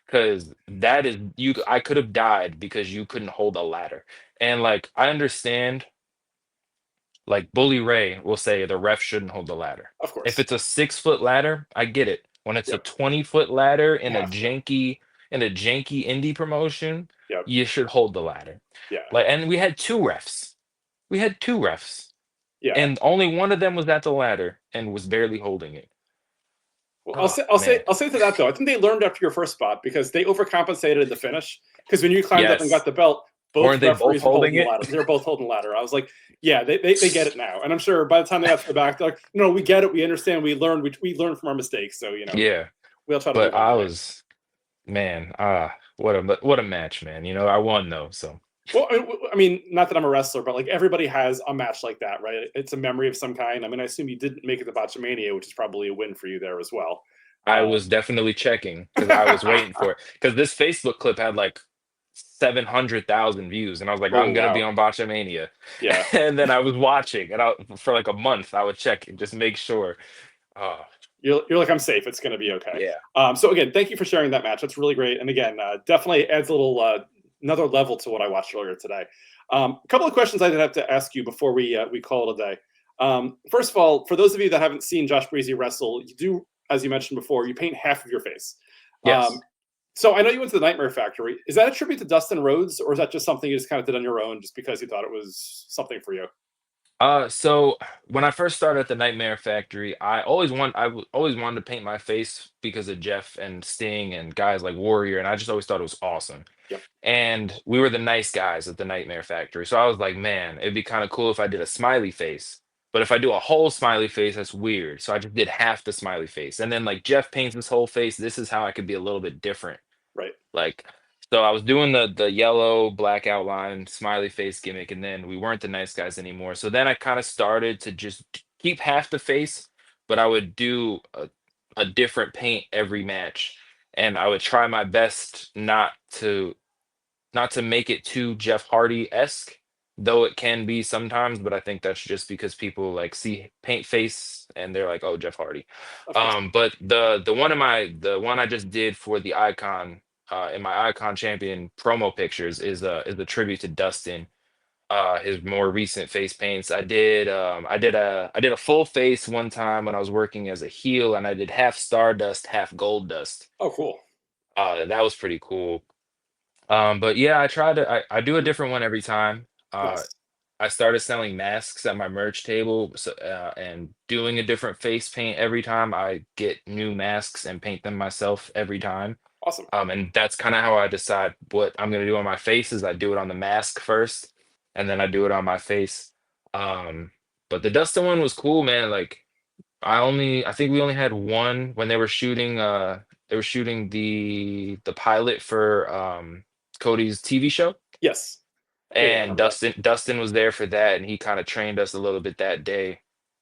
S2: Because that is you. I could have died because you couldn't hold a ladder. And like I understand, like Bully Ray will say the ref shouldn't hold the ladder.
S1: Of
S2: If
S1: course.
S2: it's a 6 foot ladder, I get it. When it's a
S1: Yep.
S2: 20 foot ladder
S1: You have to.
S2: in a janky indie promotion,
S1: Yep.
S2: you should hold the ladder.
S1: Yeah.
S2: Like, and we had two refs. We had two refs,
S1: Yeah.
S2: and only one of them was at the ladder and was barely holding it.
S1: Well,
S2: Oh man,
S1: I'll say to that though. I think they learned after your first spot because they overcompensated in the finish. Because when you climbed up and got
S2: yes.
S1: the belt, both
S2: Weren't they both
S1: referees were
S2: holding
S1: holding the
S2: it?
S1: ladder. They were both holding the ladder. I was like, yeah, they get it now. And I'm sure by the time they got to the back, they're like, no, we get it. We understand. We learned from our mistakes. So
S2: Yeah,
S1: we'll try to
S2: but
S1: move on
S2: I
S1: today.
S2: was man. What a match, man. I won though, so
S1: Well, I mean, not that I'm a wrestler, but like everybody has a match like that, right? It's a memory of some kind. I mean, I assume you didn't make it to Botchamania, which is probably a win for you there as well.
S2: I was definitely checking because I was waiting for it. Because this Facebook clip had like 700,000 views, and I was like,
S1: Oh
S2: I'm gonna
S1: wow,
S2: be on Botchamania.
S1: yeah.
S2: And then I was watching, and for like a month, I would check and just make sure. Oh,
S1: You're like I'm safe. It's going to be okay.
S2: yeah.
S1: So again, thank you for sharing that match. That's really great. And again, definitely adds a little another level to what I watched earlier today. A couple of questions I did have to ask you before we call it a day. First of all, for those of you that haven't seen Josh Breezzyy wrestle, you do, as you mentioned before, you paint half of your face. Um,
S2: Yes.
S1: so I know you went to the Nightmare Factory. Is that a tribute to Dustin Rhodes, or is that just something you just kind of did on your own, just because you thought it was something for you?
S2: So when I first started at the Nightmare Factory, always wanted to paint my face because of Jeff and Sting and guys like Warrior, and I just always thought it was awesome.
S1: Yep.
S2: And we were the nice guys at the Nightmare Factory. So I was like, man, it'd be kind of cool if I did a smiley face. But if I do a whole smiley face, that's weird. So I just did half the smiley face. And then like Jeff paints his whole face. This is how I could be a little bit different.
S1: Right.
S2: Like, so I was doing the yellow black outline smiley face gimmick, and then we weren't the nice guys anymore. So then I kind of started to just keep half the face, but I would do a different paint every match. And I would try my best not to make it too Jeff Hardy-esque, though it can be sometimes, but I think that's just because people like see paint face and they're like, "Oh, Jeff Hardy."
S1: Of course.
S2: But the one I just did for the icon in my icon champion promo pictures is a tribute to Dustin. His more recent face paints. I did a full face one time when I was working as a heel, and I did half Stardust, half Gold Dust.
S1: Oh, cool.
S2: That was pretty cool. But yeah, I do a different one every time.
S1: Nice.
S2: I started selling masks at my merch table, so, and doing a different face paint every time. I get new masks and paint them myself every time.
S1: Awesome.
S2: And that's kind of how I decide what I'm gonna do on my face. Is I do it on the mask first, and then I do it on my face. Um, but the Dustin one was cool, man. Like I think we only had one when they were shooting the pilot for Cody's TV show,
S1: Yes. Yeah, yeah, I
S2: and
S1: remember that.
S2: Dustin was there for that, and he kind of trained us a little bit that day.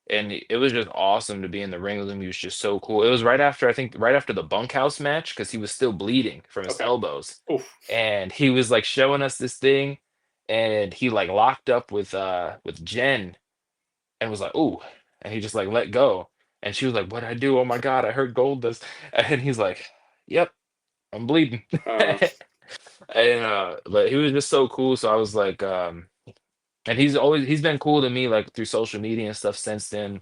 S2: And it was just awesome to be in the ring with him. He was just so cool. It was right after the bunkhouse match because he was still bleeding from his
S1: Okay.
S2: elbows,
S1: Oof.
S2: and he was like showing us this thing, and he like locked up with Jen and was like, "Ooh," and he just like let go, and she was like, "What'd I do? Oh my God, I heard gold dust," and he's like, "Yep, I'm bleeding."
S1: Uh,
S2: And but he was just so cool. So I was like, and he's been cool to me like through social media and stuff since then.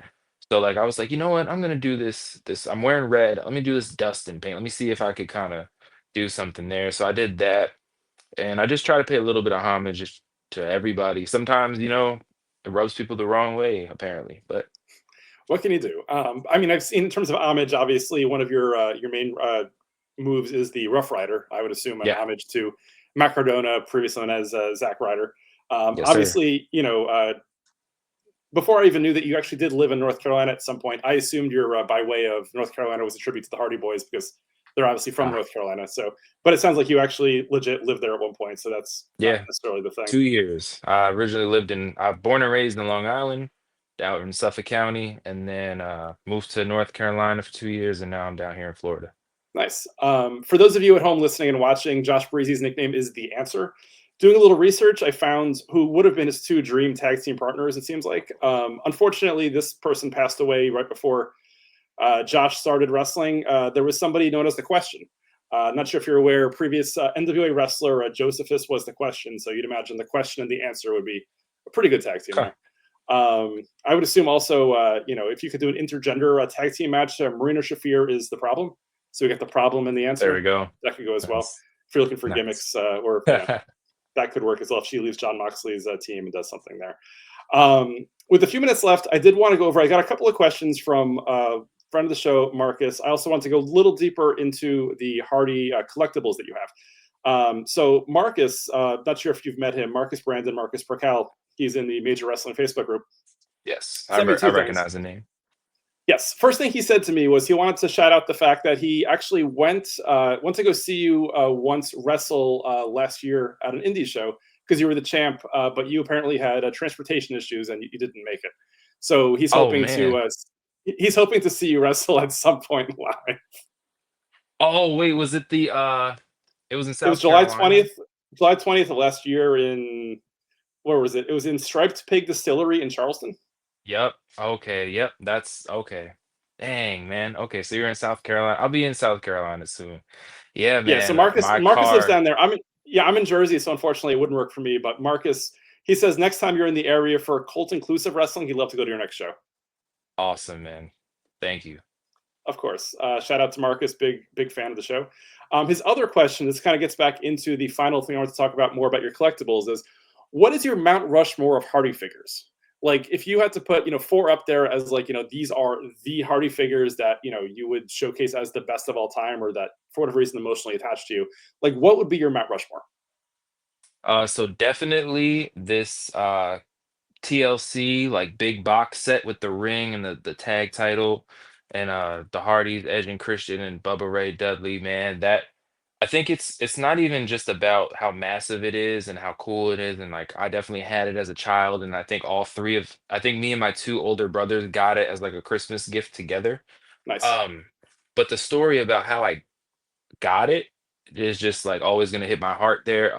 S2: So like I was like, you know what, I'm gonna do this. I'm wearing red. Let me do this Dustin paint. Let me see if I could kind of do something there. So I did that, and I just try to pay a little bit of homage to everybody. Sometimes it rubs people the wrong way, apparently, but
S1: what can you do? I mean, I've seen in terms of homage, obviously, one of your main moves is the Rough Rider. I would assume an
S2: yeah,
S1: homage to Matt Cardona, previously known as Zack Ryder.
S2: yes, sir.
S1: Obviously, before I even knew that you actually did live in North Carolina at some point, I assumed your by way of North Carolina was a tribute to the Hardy Boys because they're obviously from
S2: Ah,
S1: North Carolina. So, but it sounds like you actually legit lived there at one point. So that's not
S2: yeah,
S1: necessarily the thing.
S2: 2 years. I originally born and raised in Long Island, down in Suffolk County, and then moved to North Carolina for 2 years, and now I'm down here in Florida.
S1: Nice. For those of you at home listening and watching, Josh Breezy's nickname is The Answer. Doing a little research, I found who would have been his two dream tag team partners, it seems like. Unfortunately, this person passed away right before Josh started wrestling, there was somebody known as the Question. Not sure if you're aware, previous NWA wrestler Josephus was the Question. So you'd imagine the question and the answer would be a pretty good tag team
S2: Huh.
S1: there. I would assume also, if you could do an intergender tag team match, Marina Shafir is the problem. So we got the problem and the
S2: There we
S1: answer.
S2: go.
S1: That could go as well.
S2: Nice.
S1: If you're looking for
S2: Nice.
S1: gimmicks, or that could work as well if she leaves John Moxley's team and does something there. With a few minutes left, I did want to go over. I got a couple of questions from friend of the show, Marcus. I also want to go a little deeper into the Hardy collectibles that you have. So Marcus, not sure if you've met him, Marcus Brandon, Marcus Percal. He's in the Major Wrestling Facebook group.
S2: Yes,
S1: Sent me
S2: I
S1: two things.
S2: recognize the name.
S1: Yes. First thing he said to me was he wanted to shout out the fact that he actually went to go see you once wrestle last year at an indie show because you were the champ, but you apparently had transportation issues and you didn't make it. So he's
S2: Oh
S1: hoping
S2: man.
S1: to see you wrestle at some point live.
S2: Oh wait, was it the it was in
S1: It was
S2: South Carolina?
S1: July 20th of last year in where was it? It was in Striped Pig Distillery in Charleston.
S2: Yep. Okay. Yep. That's okay. Dang, man. Okay, so you're in South Carolina. I'll be in South Carolina soon. Yeah,
S1: Yeah, so
S2: man.
S1: Marcus
S2: My
S1: Marcus lives
S2: car.
S1: down there. I'm in Jersey, so unfortunately it wouldn't work for me. But Marcus, he says next time you're in the area for Colt Inclusive Wrestling, he'd love to go to your next show.
S2: Awesome, man. Thank you.
S1: Of course. Shout out to Marcus, big fan of the show. His other question, this kind of gets back into the final thing I want to talk about more about your collectibles is what is your Mount Rushmore of Hardy figures? Like if you had to put, four up there as like, these are the Hardy figures that, you would showcase as the best of all time or that for whatever reason emotionally attached to you, like what would be your Mount Rushmore?
S2: So definitely this TLC like big box set with the ring and the tag title and the Hardys, Edge and Christian and Bubba Ray Dudley, man, that I think it's not even just about how massive it is and how cool it is. And like I definitely had it as a child, and I think me and my two older brothers got it as like a Christmas gift together.
S1: Nice.
S2: Um, but the story about how I got it is just like always gonna hit my heart there.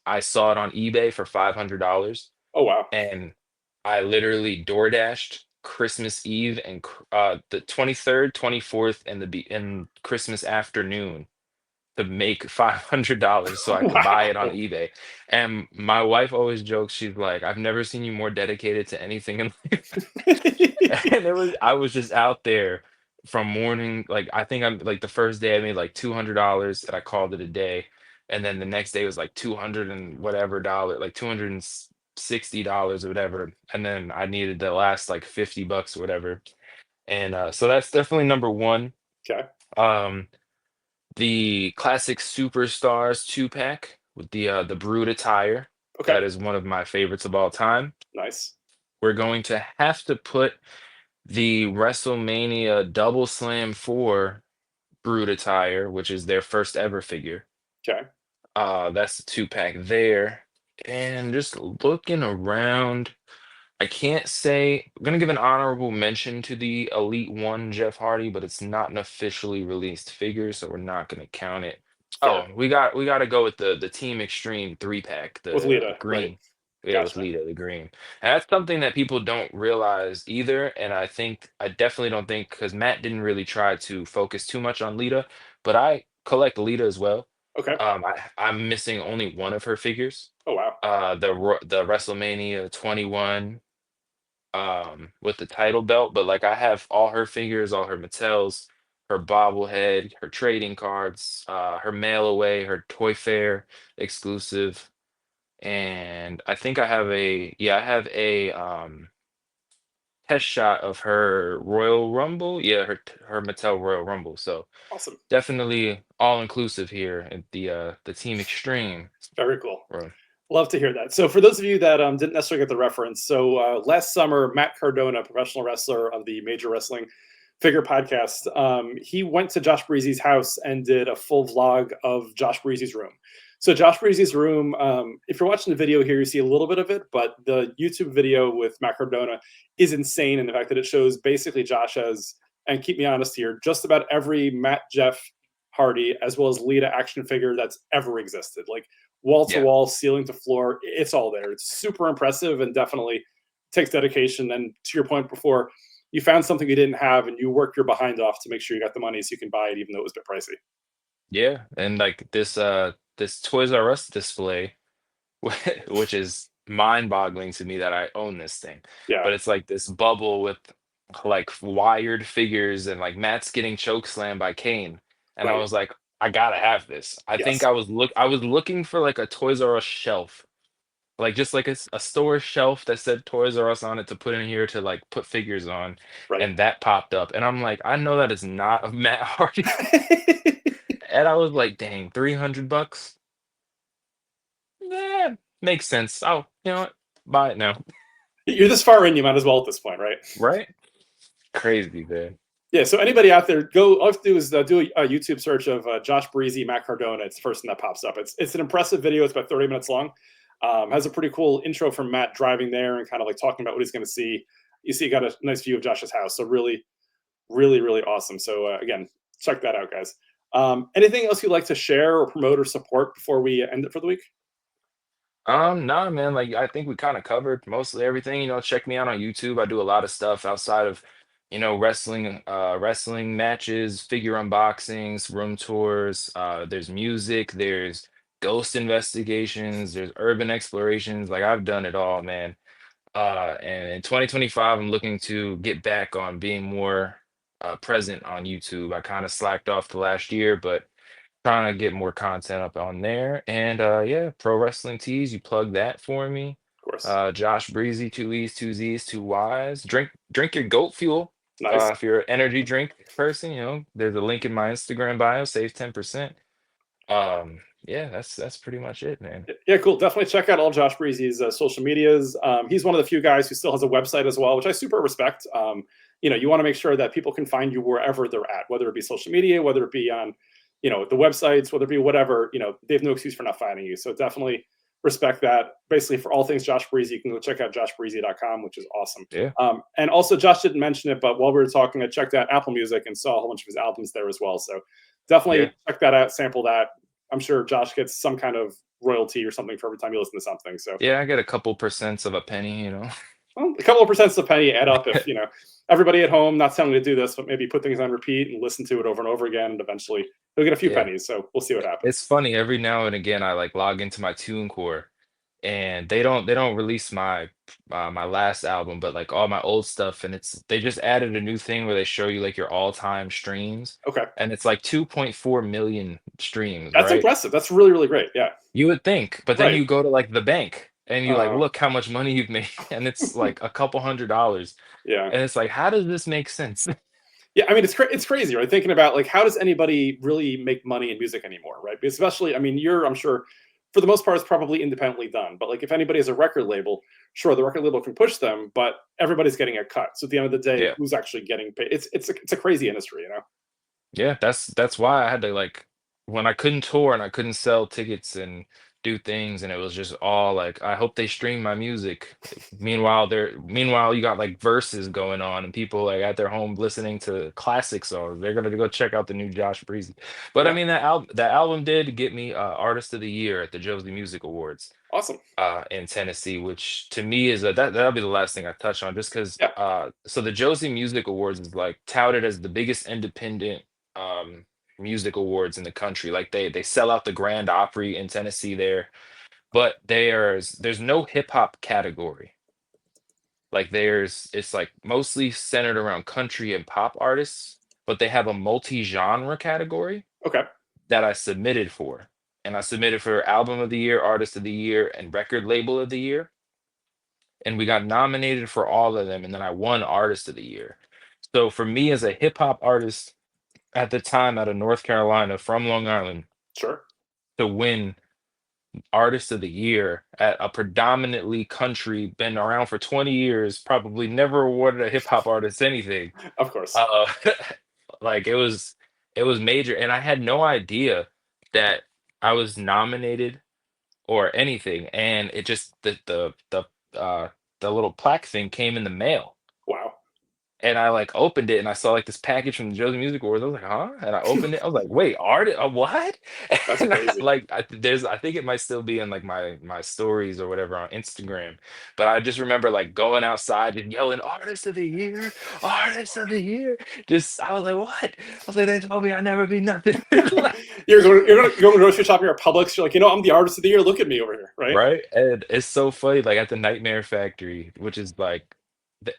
S2: I saw it on eBay for $500
S1: Oh, wow.
S2: and I literally door dashed Christmas Eve and the 23rd, 24th, and and Christmas afternoon to make $500 so I could buy it on
S1: Wow.
S2: eBay. And my wife always jokes, she's like, "I've never seen you more dedicated to anything in life." And I was just out there from morning, like I think I'm like the first day I made like $200 and I called it a day. And then the next day was like 200 and whatever dollar, like $260 or whatever. And then I needed the last like $50 or whatever. And so that's definitely number one.
S1: Okay.
S2: Um, the classic Superstars 2-pack with the Brood attire.
S1: Okay.
S2: That is one of my favorites of all time.
S1: Nice.
S2: We're going to have to put the WrestleMania Double Slam 4 Brood attire, which is their first ever figure.
S1: Okay.
S2: That's the 2-pack there. And just looking around, I can't say I'm gonna give an honorable mention to the Elite One Jeff Hardy, but it's not an officially released figure, so we're not gonna count it.
S1: Fair.
S2: Oh, we gotta go with the Team Extreme 3-pack,
S1: With
S2: the
S1: Lita, right.
S2: green. Yeah, with
S1: Gotcha.
S2: Lita, the green. And that's something that people don't realize either. And I definitely don't think because Matt didn't really try to focus too much on Lita, but I collect Lita as well.
S1: Okay.
S2: I'm missing only one of her figures.
S1: Oh, wow.
S2: The WrestleMania 21 with the title belt, but like I have all her figures, all her Mattels, her bobblehead, her trading cards, her mail away, her Toy Fair exclusive, and I think I have a test shot of her Royal Rumble. Yeah, her Mattel Royal Rumble. So
S1: Awesome.
S2: definitely all inclusive here at the Team Extreme.
S1: Very cool.
S2: Bro.
S1: Love to hear that. So, for those of you that didn't necessarily get the reference, so last summer, Matt Cardona, professional wrestler of the Major Wrestling Figure Podcast, he went to Josh Breezzy's house and did a full vlog of Josh Breezzy's room. So, Josh Breezzy's room, if you're watching the video here, you see a little bit of it, but the YouTube video with Matt Cardona is insane in the fact that it shows basically Josh as, and keep me honest here, just about every Matt Jeff Hardy as well as Lita action figure that's ever existed. Like, wall to
S2: Yeah.
S1: wall, ceiling to floor. It's all there. It's super impressive and definitely takes dedication. And to your point before, you found something you didn't have and you worked your behind off to make sure you got the money so you can buy it, even though it was a bit pricey.
S2: Yeah, and like this Toys R Us display, which is mind-boggling to me that I own this thing.
S1: Yeah,
S2: But it's like this bubble with like wired figures and like Matt's getting choke slammed by Kane. And I
S1: right.
S2: was like, I gotta have this. I think
S1: Yes,
S2: I was looking for like a Toys R Us shelf. Like just like a store shelf that said Toys R Us on it to put in here to like put figures on,
S1: right.
S2: and that popped up. And I'm like, I know that is not a Matt Hardy. And I was like, dang, 300 bucks? Yeah, makes sense. Oh, you know what? Buy it now.
S1: You're this far in, you might as well at this point, right?
S2: Right? Crazy, man.
S1: Yeah. So anybody out there, go. All you have to do is do a YouTube search of Josh Breezzyy, Matt Cardona. It's the first thing that pops up. It's an impressive video. It's about 30 minutes long. Has a pretty cool intro from Matt driving there and kind of like talking about what he's going to see. You see, you got a nice view of Josh's house. So really, really, really awesome. So again, check that out, guys. Anything else you'd like to share or promote or support before we end it for the week?
S2: Nah, man, like I think we kind of covered mostly everything. Check me out on YouTube. I do a lot of stuff outside of, wrestling matches, figure unboxings, room tours. There's music, there's ghost investigations, there's urban explorations. Like I've done it all, man. And in 2025, I'm looking to get back on being more present on YouTube. I kind of slacked off the last year, but trying to get more content up on there. And yeah, Pro Wrestling Tees, you plug that for me.
S1: Of course.
S2: Josh Breezy, two E's, two Z's, two Y's. Drink your goat fuel.
S1: Nice.
S2: If you're an energy drink person, there's a link in my Instagram bio, save 10%. Yeah, that's pretty much it, man.
S1: Yeah, cool. Definitely check out all Josh Breezy's social medias. He's one of the few guys who still has a website as well, which I super respect. You want to make sure that people can find you wherever they're at, whether it be social media, whether it be on, the websites, whether it be whatever. They have no excuse for not finding you. So definitely respect that. Basically, for all things Josh Breezzyy, you can go check out joshbreezzyy.com, which is awesome.
S2: Yeah,
S1: And also, Josh didn't mention it, but while we were talking, I checked out Apple Music and saw a whole bunch of his albums there as well. So
S2: yeah,
S1: definitely check that out, sample that. I'm sure Josh gets some kind of royalty or something for every time you listen to something. So,
S2: yeah. I get a couple percents of a penny,
S1: well, a couple of percents of penny add up if, everybody at home, not telling you to do this, but maybe put things on repeat and listen to it over and over again. And eventually you'll get a few
S2: Yeah.
S1: pennies. So we'll see what happens.
S2: It's funny every now and again I like log into my TuneCore and they don't release my last album, but like all my old stuff, and they just added a new thing where they show you like your all-time streams,
S1: Okay.
S2: and it's like 2.4 million streams,
S1: That's
S2: right?
S1: impressive. That's really, really great. Yeah.
S2: You would think, but then
S1: Right.
S2: you go to like the bank and you like
S1: Uh,
S2: look how much money you've made, and it's like a couple $100,
S1: yeah.
S2: and it's like, how does this make sense?
S1: Yeah, I mean, it's crazy, right? Thinking about like how does anybody really make money in music anymore, right? Especially, I mean, I'm sure, for the most part, it's probably independently done. But like, if anybody has a record label, sure, the record label can push them, but everybody's getting a cut. So at the end of the day,
S2: Yeah.
S1: who's actually getting paid? It's a crazy industry, you know?
S2: Yeah, that's why I had to like when I couldn't tour and I couldn't sell tickets and do things, and it was just all like I hope they stream my music. Meanwhile you got like verses going on and people like at their home listening to classic songs. They're gonna go check out the new Josh Breezy. But I
S1: Yeah,
S2: mean that album did get me Artist of the Year at the Josie Music Awards
S1: awesome.
S2: in Tennessee, which to me is that'll be the last thing I touch on, just because
S1: Yeah,
S2: so the Josie Music Awards is like touted as the biggest independent um music awards in the country. Like they sell out the Grand Opry in Tennessee there, but there's no hip hop category. Like it's like mostly centered around country and pop artists, but they have a multi-genre category
S1: okay,
S2: that I submitted for. And I submitted for Album of the Year, Artist of the Year, and Record Label of the Year. And we got nominated for all of them. And then I won Artist of the Year. So for me as a hip hop artist at the time out of North Carolina from Long Island
S1: sure,
S2: to win Artist of the Year at a predominantly country, been around for 20 years, probably never awarded a hip hop artist anything.
S1: of course.
S2: Uh like it was major. And I had no idea that I was nominated or anything. And it just the little plaque thing came in the mail.
S1: Wow.
S2: and I like opened it and I saw like this package from the Josie Music Awards. I was like, huh? And I opened it. I was like, wait, art? What?
S1: That's
S2: And
S1: crazy.
S2: I think it might still be in like my stories or whatever on Instagram. But I just remember like going outside and yelling, "Artist of the year, artist of the year!" Just I was like, what? I was like, they told me I'd never be nothing. Like,
S1: You're going grocery shopping at Publix. You're like, I'm the artist of the year. Look at me over here, right?
S2: right? And it's so funny, like at the Nightmare Factory, which is like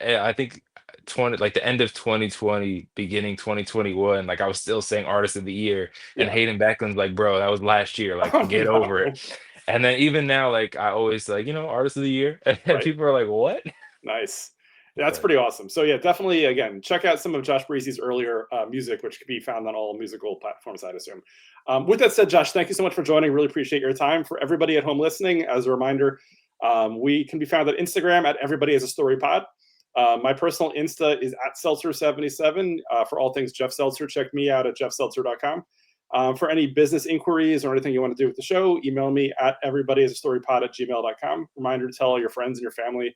S2: I think 20 like the end of 2020, beginning 2021, like I was still saying artist of the year, and
S1: Yeah.
S2: Hayden Beckland's like, bro, that was last year, like
S1: Oh
S2: get over
S1: no.
S2: it. And then even now, like I always like, artist of the year, and
S1: Right.
S2: people are like, what?
S1: Nice. That's
S2: But
S1: pretty awesome. So yeah, definitely again, check out some of Josh Breezzy's earlier music, which can be found on all musical platforms, I'd assume. With that said, Josh, thank you so much for joining. Really appreciate your time. For everybody at home listening, as a reminder, we can be found at Instagram at Everybody Has a Story Pod. My personal Insta is at Seltzer77. For all things Jeff Seltzer, check me out at jeffseltzer.com. For any business inquiries or anything you want to do with the show, email me at everybodyhasastorypod@gmail.com. Reminder to tell all your friends and your family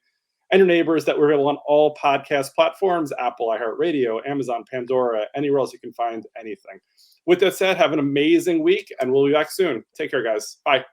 S1: and your neighbors that we're available on all podcast platforms: Apple, iHeartRadio, Amazon, Pandora, anywhere else you can find anything. With that said, have an amazing week, and we'll be back soon. Take care, guys. Bye.